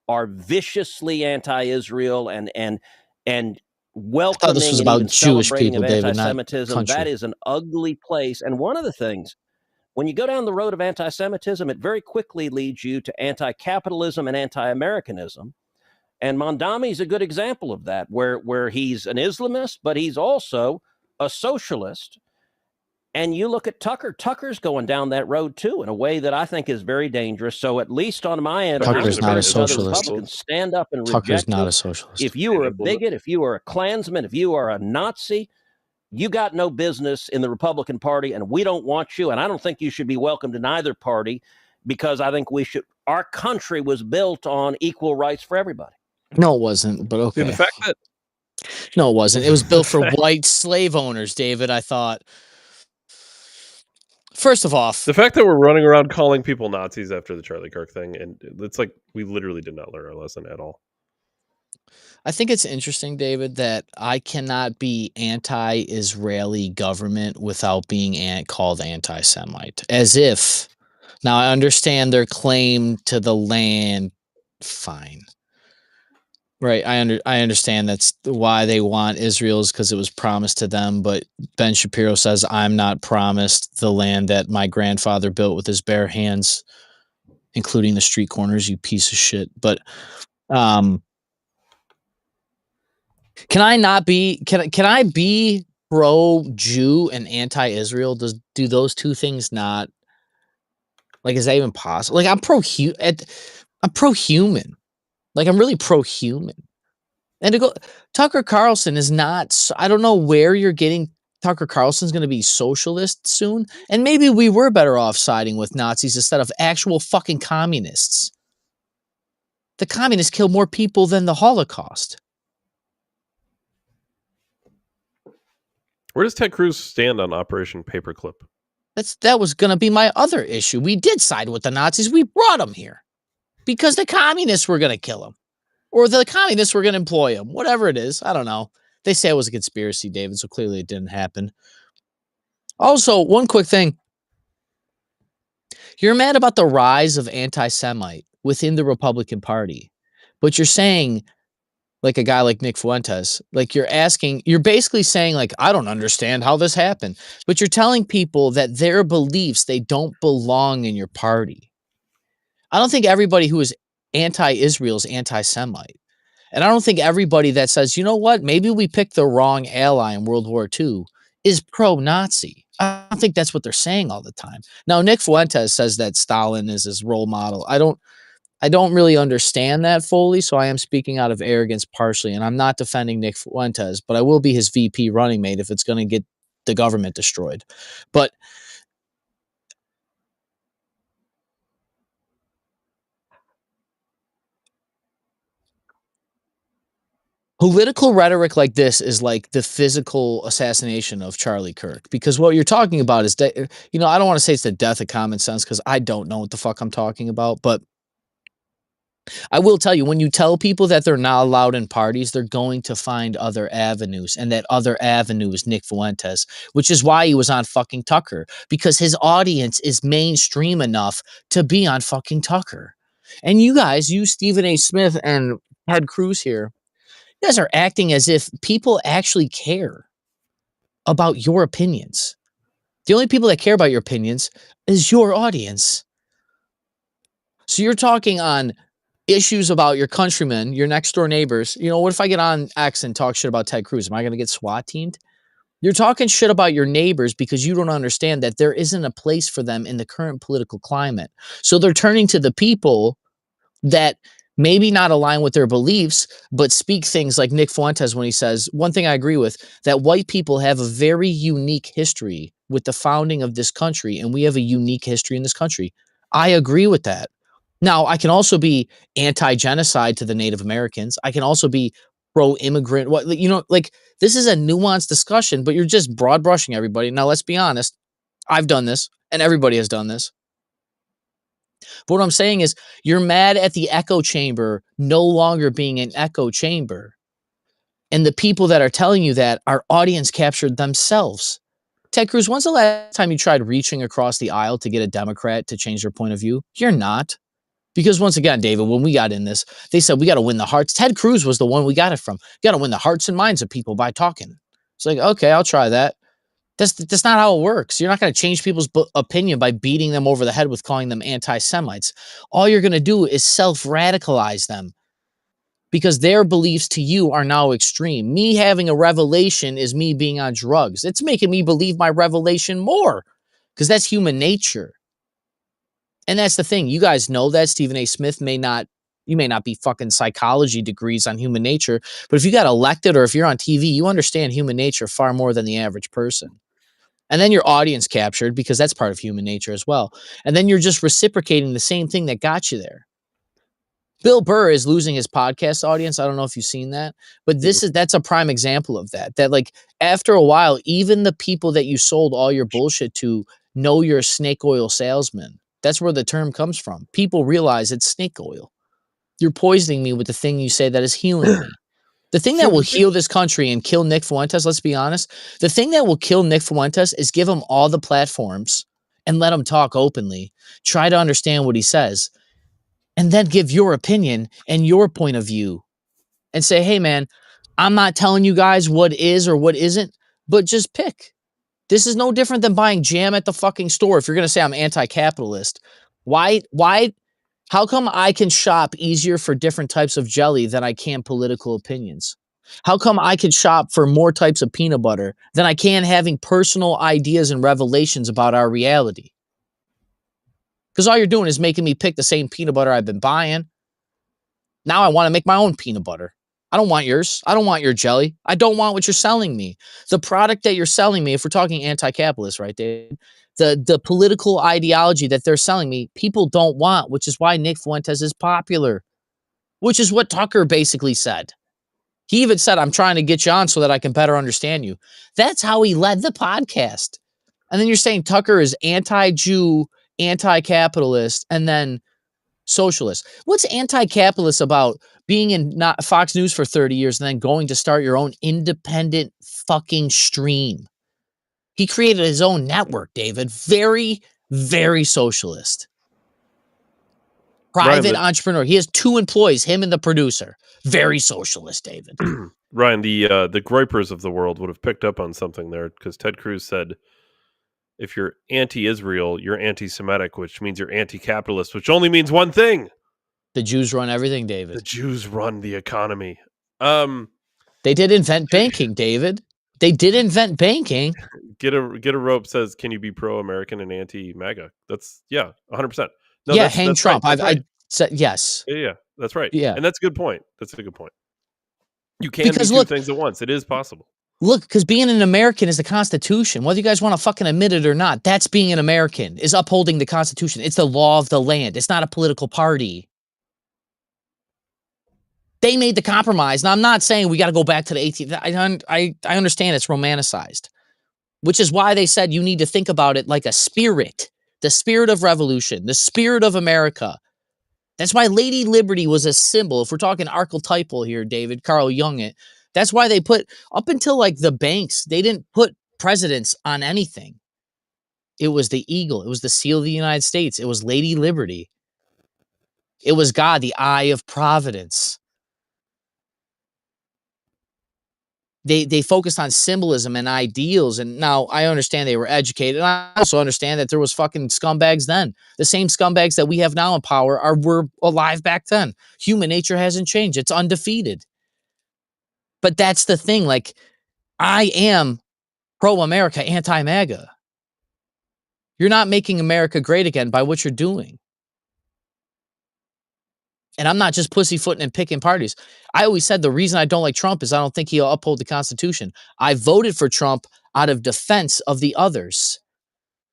are viciously anti-Israel and welcoming was and about even Jewish celebrating people, of David, not anti-Semitism, that country. is an ugly place. And one of the things, when you go down the road of anti-Semitism, it very quickly leads you to anti-capitalism and anti-Americanism. And Mondami's a good example of that, where he's an Islamist, but he's also a socialist. And you look at Tucker. Tucker's going down that road too, in a way that I think is very dangerous. So at least on my end, I'm Tucker's not a encouraging other socialist. Republicans stand up and Tucker's reject not a this. socialist. If you are a bigot, if you are a Klansman, if you are a Nazi, you got no business in the Republican Party, and we don't want you. And I don't think you should be welcomed in either party, because I think our country was built on equal rights for everybody. No, it wasn't, but okay. Dude, the fact that No, it wasn't. It was built for white slave owners, David. I thought. First of all, the fact that we're running around calling people Nazis after the Charlie Kirk thing, and it's like we literally did not learn our lesson at all. I think it's interesting, David, that I cannot be anti-Israeli government without being called anti-Semite. As if, now I understand their claim to the land, fine. Right, I understand that's why they want Israel, is because it was promised to them, but Ben Shapiro says, I'm not promised the land that my grandfather built with his bare hands, including the street corners, you piece of shit. But can I be pro-Jew and anti-Israel? Do those two things not, like, is that even possible? Like, I'm pro-human. Like, I'm really pro-human. And to go, Tucker Carlson is not, I don't know where you're getting Tucker Carlson's going to be socialist soon. And maybe we were better off siding with Nazis instead of actual fucking communists. The communists killed more people than the Holocaust. Where does Ted Cruz stand on Operation Paperclip? That was going to be my other issue. We did side with the Nazis. We brought them here because the communists were going to kill them, or the communists were going to employ them. Whatever it is, I don't know. They say it was a conspiracy, David, so clearly it didn't happen. Also, one quick thing. You're mad about the rise of anti-Semite within the Republican Party, but you're saying, like a guy like Nick Fuentes, like you're basically saying, like, I don't understand how this happened, but you're telling people that their beliefs, they don't belong in your party. I don't think everybody who is anti-Israel is anti-Semite. And I don't think everybody that says, you know what, maybe we picked the wrong ally in World War II is pro-Nazi. I don't think that's what they're saying all the time. Now, Nick Fuentes says that Stalin is his role model. I don't really understand that fully, so I am speaking out of arrogance partially, and I'm not defending Nick Fuentes, but I will be his VP running mate if it's going to get the government destroyed. But political rhetoric like this is like the physical assassination of Charlie Kirk, because what you're talking about is, I don't want to say it's the death of common sense, because I don't know what the fuck I'm talking about, but I will tell you, when you tell people that they're not allowed in parties, they're going to find other avenues, and that other avenue is Nick Fuentes, which is why he was on fucking Tucker, because his audience is mainstream enough to be on fucking Tucker. And you guys, Stephen A. Smith and Ted Cruz here, you guys are acting as if people actually care about your opinions. The only people that care about your opinions is your audience. So you're talking on issues about your countrymen, your next door neighbors. What if I get on X and talk shit about Ted Cruz? Am I going to get SWAT teamed? You're talking shit about your neighbors because you don't understand that there isn't a place for them in the current political climate. So they're turning to the people that maybe not align with their beliefs, but speak things like Nick Fuentes when he says, one thing I agree with, that white people have a very unique history with the founding of this country, and we have a unique history in this country. I agree with that. Now, I can also be anti-genocide to the Native Americans. I can also be pro-immigrant. This is a nuanced discussion, but you're just broad brushing everybody. Now, let's be honest. I've done this, and everybody has done this. But what I'm saying is, you're mad at the echo chamber no longer being an echo chamber. And the people that are telling you that are audience captured themselves. Ted Cruz, when's the last time you tried reaching across the aisle to get a Democrat to change their point of view? You're not. Because once again, David, when we got in this, they said we got to win the hearts. Ted Cruz was the one we got it from. You got to win the hearts and minds of people by talking. It's like, okay, I'll try that. That's not how it works. You're not going to change people's opinion by beating them over the head with calling them anti-Semites. All you're going to do is self-radicalize them because their beliefs to you are now extreme. Me having a revelation is me being on drugs. It's making me believe my revelation more because that's human nature. And that's the thing. You guys know that Stephen A. Smith may not be fucking psychology degrees on human nature, but if you got elected or if you're on TV, you understand human nature far more than the average person. And then your audience captured because that's part of human nature as well. And then you're just reciprocating the same thing that got you there. Bill Burr is losing his podcast audience. I don't know if you've seen that, but that's a prime example of that. That like after a while, even the people that you sold all your bullshit to know you're a snake oil salesman. That's where the term comes from. People realize it's snake oil. You're poisoning me with the thing you say that is healing me. The thing that will heal this country and kill Nick Fuentes, let's be honest, the thing that will kill Nick Fuentes is give him all the platforms and let him talk openly, try to understand what he says, and then give your opinion and your point of view and say, hey, man, I'm not telling you guys what is or what isn't, but just pick. This is no different than buying jam at the fucking store. If you're going to say I'm anti-capitalist, how come I can shop easier for different types of jelly than I can political opinions? How come I could shop for more types of peanut butter than I can having personal ideas and revelations about our reality? Because all you're doing is making me pick the same peanut butter I've been buying. Now I want to make my own peanut butter. I don't want yours. I don't want your jelly. I don't want what you're selling me. The product that you're selling me, if we're talking anti-capitalist, right, Dave? The political ideology that they're selling me, people don't want, which is why Nick Fuentes is popular, which is what Tucker basically said. He even said, I'm trying to get you on so that I can better understand you. That's how he led the podcast. And then you're saying Tucker is anti-Jew, anti-capitalist, and then socialist. What's anti-capitalist about being in Fox News for 30 years and then going to start your own independent fucking stream? He created his own network, David. Very, very socialist. Private entrepreneur. He has 2 employees, him and the producer. Very socialist, David. Ryan, the Groypers of the world would have picked up on something there because Ted Cruz said, if you're anti-Israel, you're anti-Semitic, which means you're anti-capitalist, which only means one thing. The Jews run everything, David. The Jews run the economy. They did invent banking, David. They did invent banking. Get a rope says, can you be pro-American and anti-MAGA? That's 100%. No, yeah, hang Trump. Right. I said yes. Yeah, that's right. Yeah, and that's a good point. You can do 2 things at once. It is possible. Look, because being an American is the Constitution. Whether you guys want to fucking admit it or not, that's being an American, is upholding the Constitution. It's the law of the land. It's not a political party. They made the compromise. Now, I'm not saying we got to go back to the 18th. I understand it's romanticized, which is why they said you need to think about it like a spirit, the spirit of revolution, the spirit of America. That's why Lady Liberty was a symbol. If we're talking archetypal here, David, Carl Jung it. That's why they put, up until like the banks, they didn't put presidents on anything. It was the eagle. It was the seal of the United States. It was Lady Liberty. It was God, the eye of providence. They focused on symbolism and ideals. And now I understand they were educated. And I also understand that there was fucking scumbags then. The same scumbags that we have now in power were alive back then. Human nature hasn't changed. It's undefeated. But that's the thing. Like, I am pro-America, anti-MAGA. You're not making America great again by what you're doing. And I'm not just pussyfooting and picking parties. I always said the reason I don't like Trump is I don't think he'll uphold the Constitution. I voted for Trump out of defense of the others.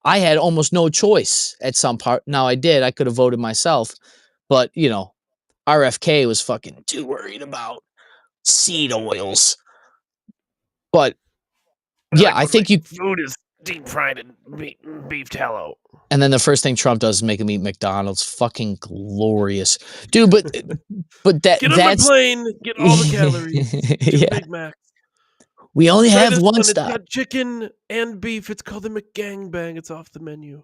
I had almost no choice at some part. Now I did. I could have voted myself. But, you know, RFK was fucking too worried about seed oils. But, yeah, I think you... Food is deep fried in beef tallow. And then the first thing Trump does is make him eat McDonald's. Fucking glorious. Dude, but that's... Get on my plane, get all the calories, do Big Macs. We only have one stop. It's got chicken and beef. It's called the McGangbang. It's off the menu.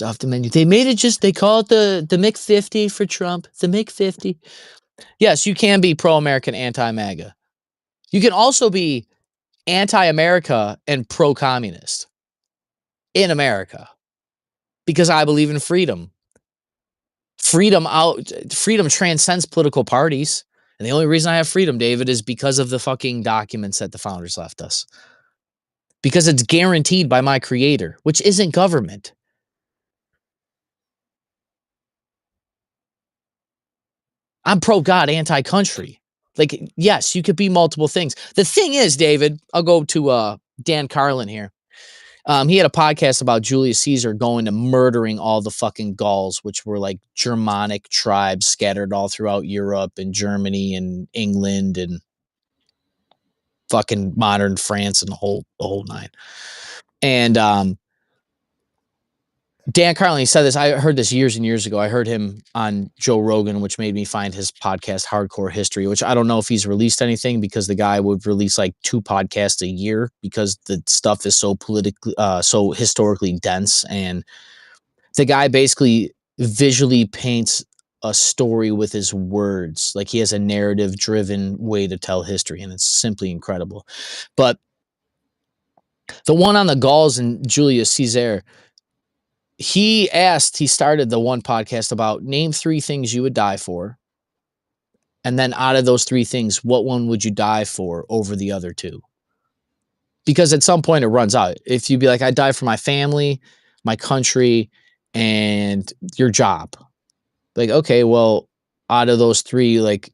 off the menu. They made it they call it the McFifty for Trump. The McFifty. Yes, you can be pro-American, anti-MAGA. You can also be anti-America and pro-communist in America because I believe in freedom. Freedom transcends political parties. And the only reason I have freedom, David, is because of the fucking documents that the founders left us. Because it's guaranteed by my creator, which isn't government. I'm pro-God, anti-country. Like, yes, you could be multiple things. The thing is, David, I'll go to Dan Carlin here. He had a podcast about Julius Caesar going to murdering all the fucking Gauls, which were like Germanic tribes scattered all throughout Europe and Germany and England and fucking modern France and the whole nine. And Dan Carlin, he said this. I heard this years and years ago. I heard him on Joe Rogan, which made me find his podcast, Hardcore History, which I don't know if he's released anything because the guy would release like 2 podcasts a year because the stuff is so politically, so historically dense. And the guy basically visually paints a story with his words. Like he has a narrative driven way to tell history, and it's simply incredible. But the one on the Gauls and Julius Caesar, he started the one podcast about name 3 things you would die for. And then out of those 3 things, what one would you die for over the other 2? Because at some point it runs out. If you'd be like, I'd die for my family, my country, and your job. Like, okay, well, out of those 3, like,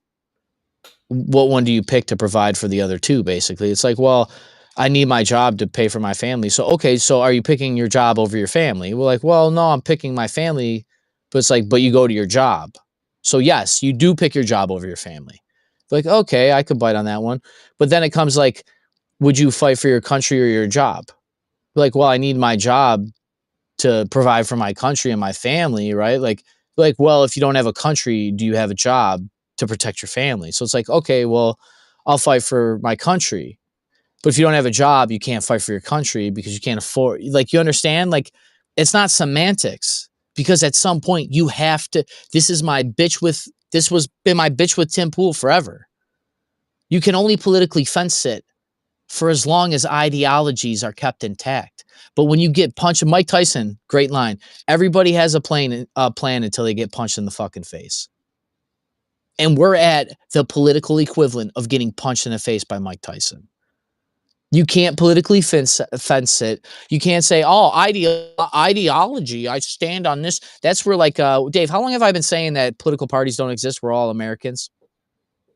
what one do you pick to provide for the other 2, basically? It's like, well, I need my job to pay for my family. So, okay, so are you picking your job over your family? We're like, well, no, I'm picking my family. But it's like, but you go to your job. So yes, you do pick your job over your family. Like, okay, I could bite on that one. But then it comes like, would you fight for your country or your job? Like, well, I need my job to provide for my country and my family, right? Like, well, if you don't have a country, do you have a job to protect your family? So it's like, okay, well, I'll fight for my country. But if you don't have a job, you can't fight for your country because you can't afford, like, you understand? Like, it's not semantics because at some point you have to, this was been my bitch with Tim Pool forever. You can only politically fence sit for as long as ideologies are kept intact. But when you get punched, Mike Tyson, great line, everybody has a plan until they get punched in the fucking face. And we're at the political equivalent of getting punched in the face by Mike Tyson. You can't politically fence it. You can't say, oh, ideology, I stand on this. That's where, like, Dave, how long have I been saying that political parties don't exist? We're all Americans.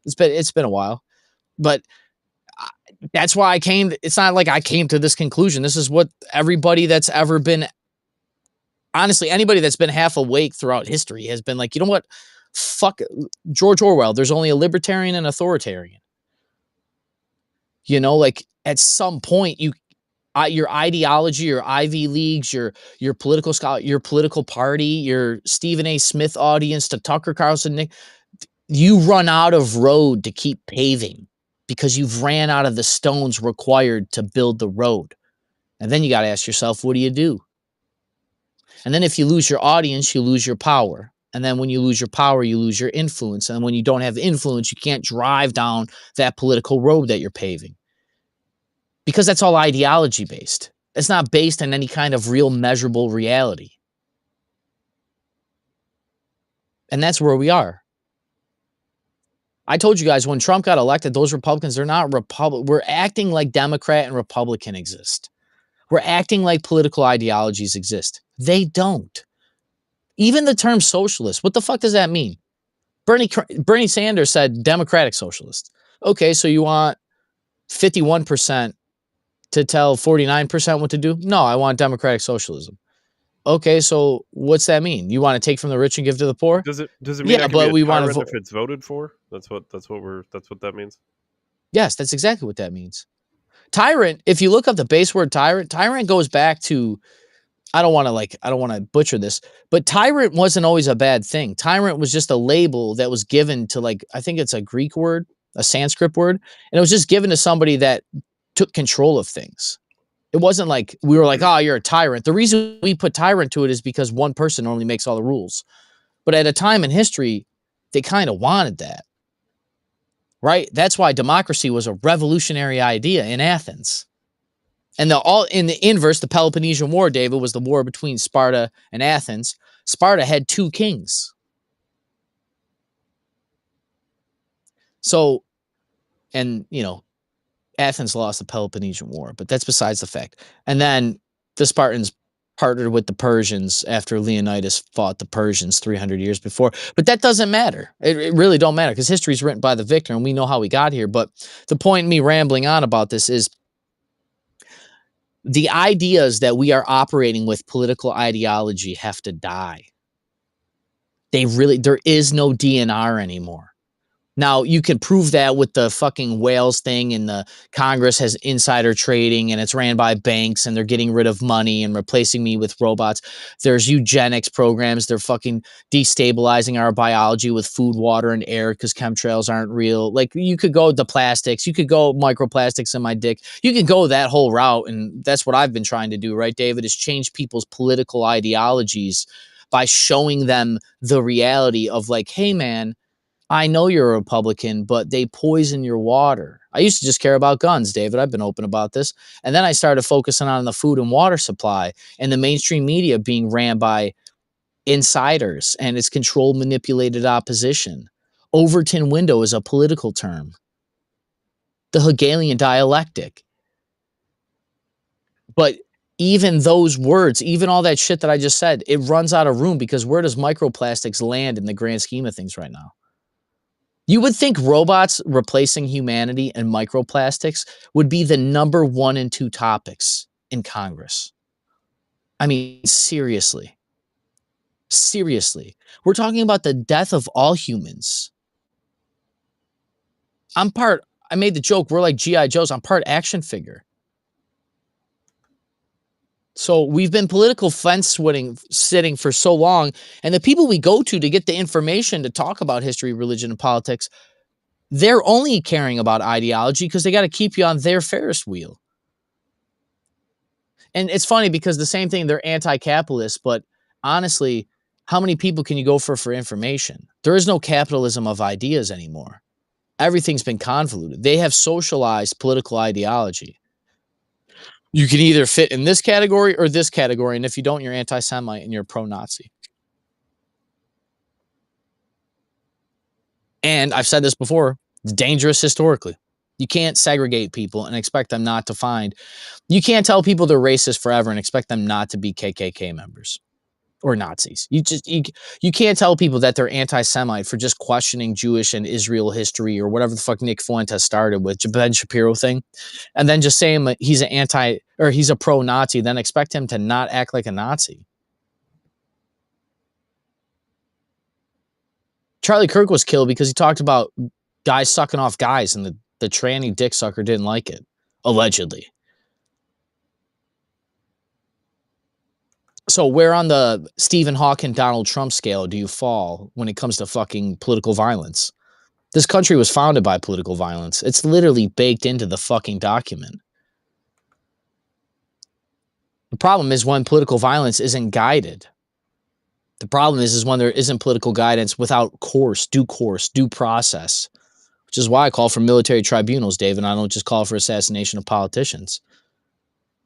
It's been a while. But that's why it's not like I came to this conclusion. This is what everybody that's ever been, honestly, anybody that's been half awake throughout history has been like, you know what? Fuck George Orwell. There's only a libertarian and authoritarian. You know, like at some point your ideology, your Ivy Leagues, your political scholar, your political party, your Stephen A. Smith audience to Tucker Carlson, you run out of road to keep paving because you've ran out of the stones required to build the road. And then you got to ask yourself, what do you do? And then if you lose your audience, you lose your power. And then when you lose your power, you lose your influence. And when you don't have influence, you can't drive down that political road that you're paving. Because that's all ideology based. It's not based on any kind of real measurable reality. And that's where we are. I told you guys when Trump got elected, those Republicans, they're not Republican. We're acting like Democrat and Republican exist. We're acting like political ideologies exist. They don't. Even the term socialist, what the fuck does that mean? Bernie Sanders said democratic socialist. Okay, so you want 51% to tell 49% what to do? No, I want democratic socialism. Okay, so what's that mean? You want to take from the rich and give to the poor? Does it mean yeah, but we want to if it's voted for? That's what that means. Yes, that's exactly what that means. Tyrant, if you look up the base word tyrant goes back to, I don't want to butcher this, but tyrant wasn't always a bad thing. Tyrant was just a label that was given to, like, I think it's a Greek word, a Sanskrit word, and it was just given to somebody that took control of things. It wasn't like we were like, oh, you're a tyrant. The reason we put tyrant to it is because one person normally makes all the rules. But at a time in history, they kind of wanted that, right? That's why democracy was a revolutionary idea in Athens. And in the inverse, the Peloponnesian War, David, was the war between Sparta and Athens. Sparta had 2 kings. So, and, Athens lost the Peloponnesian War, but that's besides the fact. And then the Spartans partnered with the Persians after Leonidas fought the Persians 300 years before. But that doesn't matter. It really don't matter because history is written by the victor and we know how we got here. But the point in me rambling on about this is the ideas that we are operating with political ideology have to die. There is no DNR anymore. Now, you can prove that with the fucking whales thing and the Congress has insider trading and it's ran by banks and they're getting rid of money and replacing me with robots. There's eugenics programs. They're fucking destabilizing our biology with food, water, and air because chemtrails aren't real. Like, you could go the plastics. You could go microplastics in my dick. You could go that whole route. And that's what I've been trying to do, right, David, is change people's political ideologies by showing them the reality of like, hey, man, I know you're a Republican, but they poison your water. I used to just care about guns, David. I've been open about this. And then I started focusing on the food and water supply and the mainstream media being ran by insiders and its controlled, manipulated opposition. Overton window is a political term. The Hegelian dialectic. But even those words, even all that shit that I just said, it runs out of room because where does microplastics land in the grand scheme of things right now? You would think robots replacing humanity and microplastics would be the number 1 and 2 topics in Congress. I mean, seriously. Seriously. We're talking about the death of all humans. I made the joke, we're like G.I. Joes. I'm part action figure. So we've been political fence sitting for so long, and the people we go to get the information to talk about history, religion, and politics, they're only caring about ideology because they got to keep you on their Ferris wheel. And it's funny because the same thing, they're anti-capitalist, but honestly, how many people can you go for information? There is no capitalism of ideas anymore. Everything's been convoluted. They have socialized political ideology. You can either fit in this category or this category, and if you don't, you're anti-Semite and you're pro-Nazi. And I've said this before, it's dangerous historically. You can't segregate people and expect them not to find. You can't tell people they're racist forever and expect them not to be KKK members or Nazis. You can't tell people that they're anti-Semite for just questioning Jewish and Israel history or whatever the fuck Nick Fuentes started with, Ben Shapiro thing, and then just say him he's he's a pro-Nazi, then expect him to not act like a Nazi. Charlie Kirk was killed because he talked about guys sucking off guys, and the tranny dick sucker didn't like it, allegedly. So where on the Stephen Hawking, Donald Trump scale do you fall when it comes to fucking political violence? This country was founded by political violence. It's literally baked into the fucking document. The problem is when political violence isn't guided. The problem is when there isn't political guidance without due process, which is why I call for military tribunals, Dave, and I don't just call for assassination of politicians.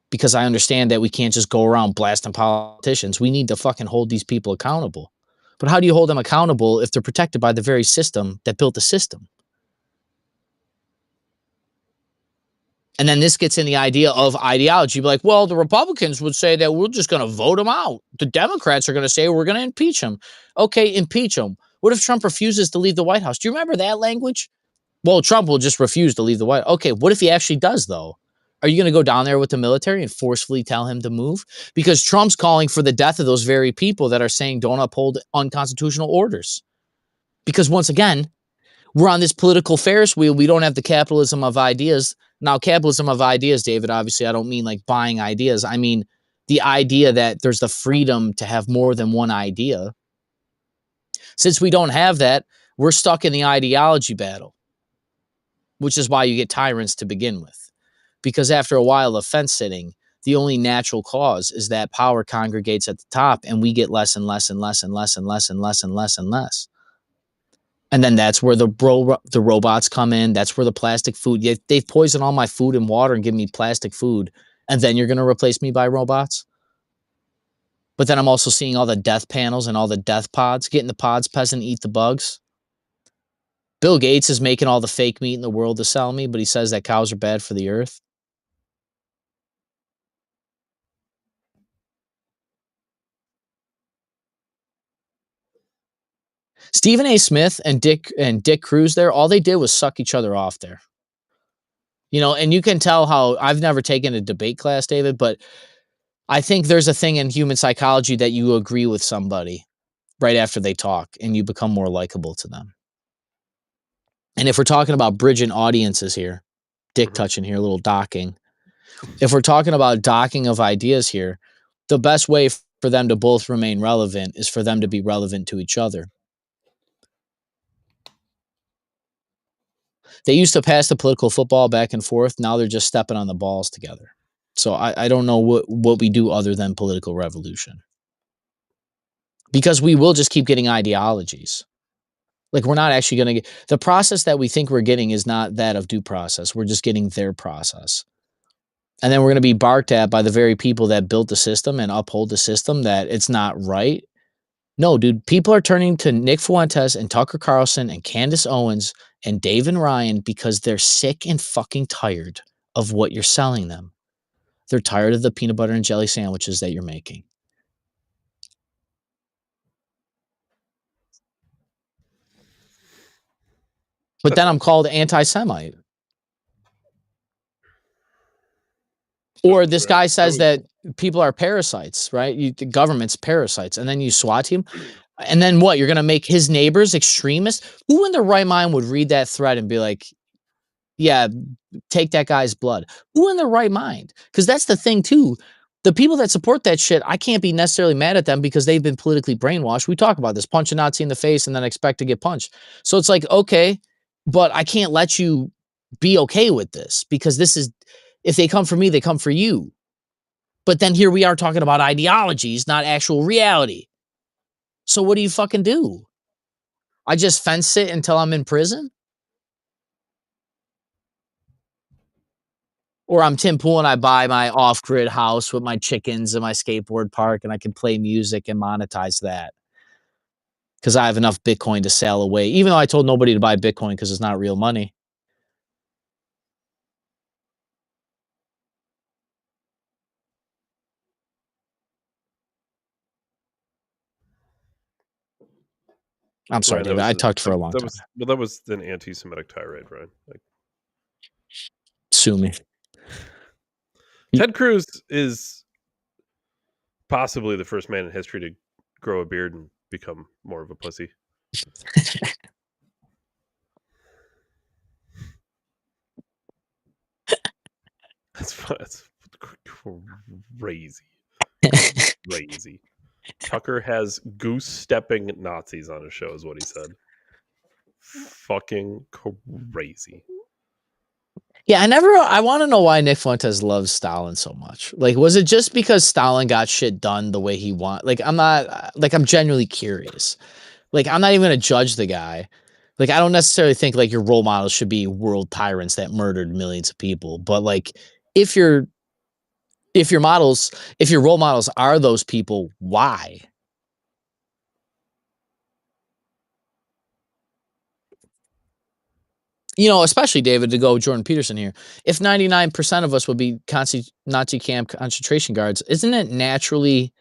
Because I understand that we can't just go around blasting politicians. We need to fucking hold these people accountable. But how do you hold them accountable if they're protected by the very system that built the system? And then this gets in the idea of ideology. You'd be like, well, the Republicans would say that we're just going to vote him out. The Democrats are going to say we're going to impeach him. Okay, impeach him. What if Trump refuses to leave the White House? Do you remember that language? Well, Trump will just refuse to leave the White House. Okay, what if he actually does, though? Are you going to go down there with the military and forcefully tell him to move? Because Trump's calling for the death of those very people that are saying don't uphold unconstitutional orders. Because once again, we're on this political Ferris wheel. We don't have the capitalism of ideas. Now, capitalism of ideas, David, obviously, I don't mean like buying ideas. I mean the idea that there's the freedom to have more than one idea. Since we don't have that, we're stuck in the ideology battle, which is why you get tyrants to begin with. Because after a while of fence sitting, the only natural cause is that power congregates at the top and we get less and less and less and less and less and less and less and less. And then that's where the robots come in. That's where the plastic food. They've poisoned all my food and water and given me plastic food. And then you're going to replace me by robots? But then I'm also seeing all the death panels and all the death pods. Get in the pods, peasant, eat the bugs. Bill Gates is making all the fake meat in the world to sell me, but he says that cows are bad for the earth. Stephen A. Smith and Dick Cruz there, all they did was suck each other off there. You know, and you can tell how I've never taken a debate class, David, but I think there's a thing in human psychology that you agree with somebody right after they talk and you become more likable to them. And if we're talking about bridging audiences here, dick touching here, a little docking. If we're talking about docking of ideas here, the best way for them to both remain relevant is for them to be relevant to each other. They used to pass the political football back and forth. Now they're just stepping on the balls together. So I don't know what we do other than political revolution. Because we will just keep getting ideologies. Like, we're not actually going to get... The process that we think we're getting is not that of due process. We're just getting their process. And then we're going to be barked at by the very people that built the system and uphold the system that it's not right. No, dude, people are turning to Nick Fuentes and Tucker Carlson and Candace Owens and Dave and Ryan because they're sick and fucking tired of what you're selling them. They're tired of the peanut butter and jelly sandwiches that you're making. But then I'm called anti-Semite. Or this guy says that people are parasites, right? The government's parasites. And then you SWAT team. And then what? You're going to make his neighbors extremists? Who in their right mind would read that thread and be like, yeah, take that guy's blood? Who in their right mind? Because that's the thing, too. The people that support that shit, I can't be necessarily mad at them because they've been politically brainwashed. We talk about this. Punch a Nazi in the face and then expect to get punched. So it's like, okay, but I can't let you be okay with this because this is... If they come for me, they come for you. But then here we are talking about ideologies, not actual reality. So what do you fucking do? I just fence it until I'm in prison? Or I'm Tim Pool and I buy my off-grid house with my chickens and my skateboard park and I can play music and monetize that. Because I have enough Bitcoin to sail away. Even though I told nobody to buy Bitcoin because it's not real money. I'm sorry, David. I talked for a long time. That was an anti-Semitic tirade, right? Like, sue me. Ted Cruz is possibly the first man in history to grow a beard and become more of a pussy. That's crazy. Crazy. Tucker has goose-stepping Nazis on his show, is what he said. Fucking crazy. Yeah, I want to know why Nick Fuentes loves Stalin so much. Like, was it just because Stalin got shit done the way he wanted? Like, I'm genuinely curious. Like, I'm not even going to judge the guy. Like, I don't necessarily think, like, your role models should be world tyrants that murdered millions of people. But, like, if your role models are those people, why? You know, especially, David, to go Jordan Peterson here. If 99% of us would be Nazi camp concentration guards, isn't it naturally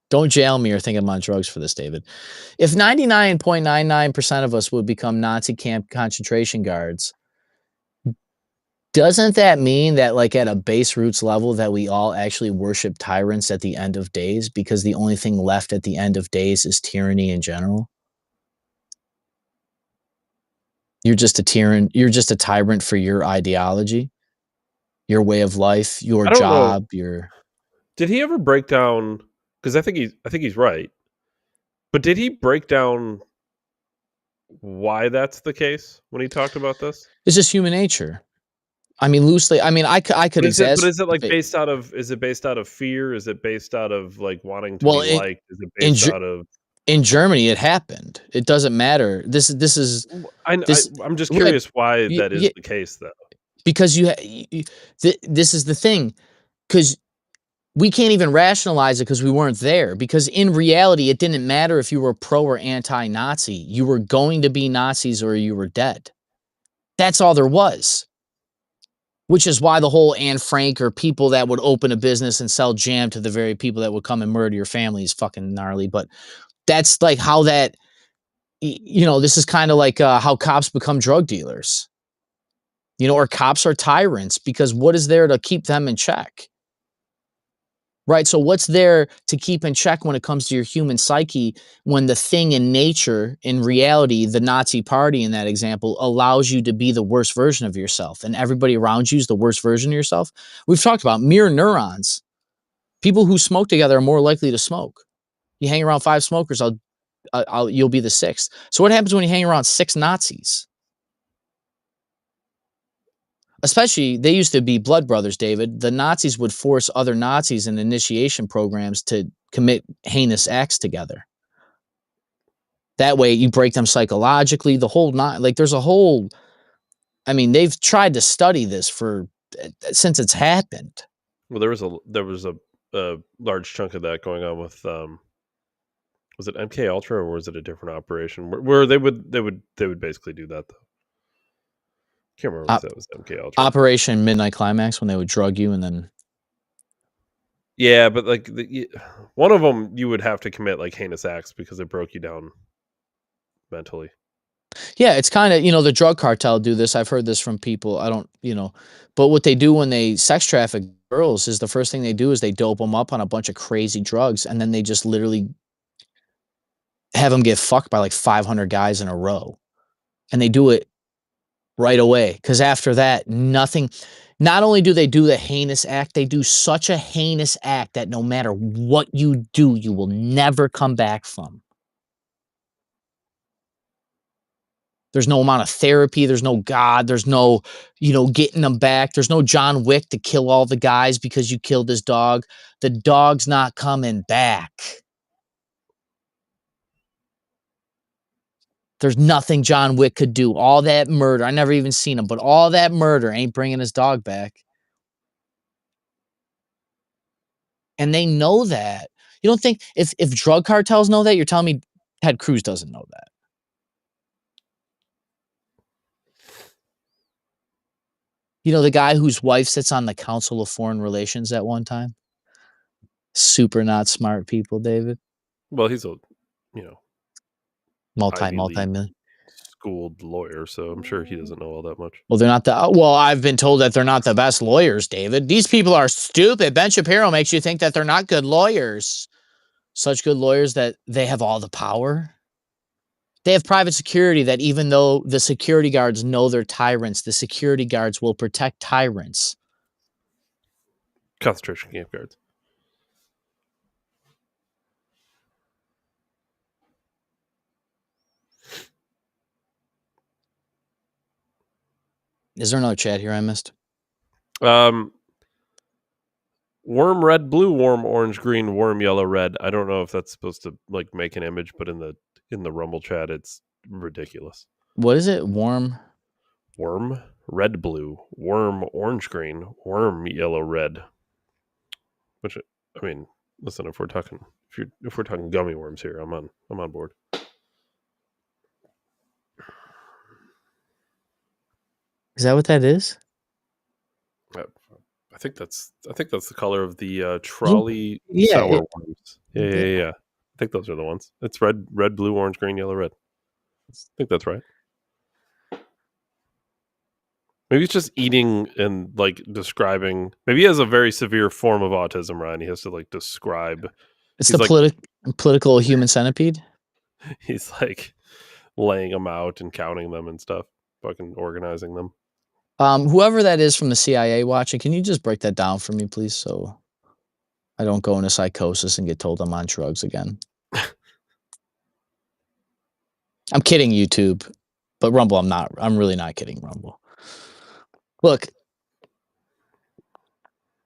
don't jail me or think I'm on drugs for this, David. If 99.99% of us would become Nazi camp concentration guards, doesn't that mean that, like, at a base roots level that we all actually worship tyrants at the end of days because the only thing left at the end of days is tyranny in general? You're just a tyrant. You're just a tyrant for your ideology, your way of life, your job. Did he ever break down? Because I think he's right. But did he break down why that's the case when he talked about this? It's just human nature. I mean, loosely. I mean, I could exaggerate. But is it like based out of? Is it based out of fear? Is it based out of like wanting to be liked? Is it based out of? In Germany, it happened. It doesn't matter. This is. I'm just curious why that is the case, though. Because this is the thing, because we can't even rationalize it because we weren't there. Because in reality, it didn't matter if you were pro or anti-Nazi. You were going to be Nazis or you were dead. That's all there was. Which is why the whole Anne Frank or people that would open a business and sell jam to the very people that would come and murder your family is fucking gnarly. But that's like how that, this is kind of like how cops become drug dealers. Or cops are tyrants, because what is there to keep them in check? Right? So what's there to keep in check when it comes to your human psyche, when the thing in nature, in reality, the Nazi party in that example, allows you to be the worst version of yourself, and everybody around you is the worst version of yourself? We've talked about mirror neurons. People who smoke together are more likely to smoke. You hang around 5 smokers, you'll be the 6th. So what happens when you hang around 6 Nazis? Especially, they used to be blood brothers, David. The Nazis would force other Nazis in initiation programs to commit heinous acts together. That way, you break them psychologically. There's a whole. I mean, they've tried to study this since it's happened. Well, there was a large chunk of that going on with was it MK Ultra, or was it a different operation where they would basically do that, though? Can't remember if that was MK Ultra. Operation Midnight Climax, when they would drug you and then. Yeah, but like one of them, you would have to commit like heinous acts because it broke you down mentally. Yeah, it's kind of, the drug cartel do this. I've heard this from people. I don't, but what they do when they sex traffic girls is the first thing they do is they dope them up on a bunch of crazy drugs, and then they just literally have them get fucked by like 500 guys in a row. And they do it right away, because after that, nothing. Not only do they do the heinous act, they do such a heinous act that no matter what you do, you will never come back from. There's no amount of therapy. There's no God. There's no, getting them back. There's no John Wick to kill all the guys because you killed his dog. The dog's not coming back. There's nothing John Wick could do. All that murder, I never even seen him, but all that murder ain't bringing his dog back. And they know that. You don't think if drug cartels know that, you're telling me Ted Cruz doesn't know that? The guy whose wife sits on the Council of Foreign Relations at one time? Super not smart people, David. Well, he's a, multi-million schooled lawyer, so I'm sure he doesn't know all that much. Well, they're not I've been told that they're not the best lawyers, David. These people are stupid. Ben Shapiro makes you think that they're not good lawyers. Such good lawyers that they have all the power. They have private security that even though the security guards know they're tyrants, the security guards will protect tyrants. Concentration camp guards. Is there another chat here I missed? Worm red, blue, worm orange, green, worm yellow, red. I don't know if that's supposed to like make an image, but in the Rumble chat, it's ridiculous. What is it? Worm red, blue, worm orange, green, worm yellow, red. Which, I mean, listen, if we're talking gummy worms here, I'm on board. Is that what that is? I think that's the color of the trolley sour worms. Yeah. I think those are the ones. It's red, blue, orange, green, yellow, red. I think that's right. Maybe it's just eating and like describing. Maybe he has a very severe form of autism, Ryan. He has to like describe. It's the political human centipede. He's like laying them out and counting them and stuff, fucking organizing them. Whoever that is from the CIA watching, can you just break that down for me, please, so I don't go into psychosis and get told I'm on drugs again? I'm kidding, YouTube, but Rumble, I'm not. I'm really not kidding, Rumble. Look,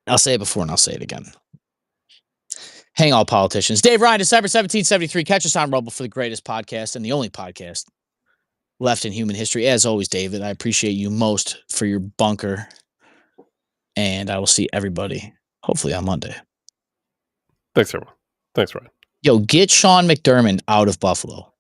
I'll say it before and I'll say it again. Hang all politicians. Dave Ryan, December 1773. Catch us on Rumble for the greatest podcast and the only podcast left in human history. As always, David, I appreciate you most for your bunker. And I will see everybody hopefully on Monday. Thanks, everyone. Thanks, Ryan. Yo, get Sean McDermott out of Buffalo.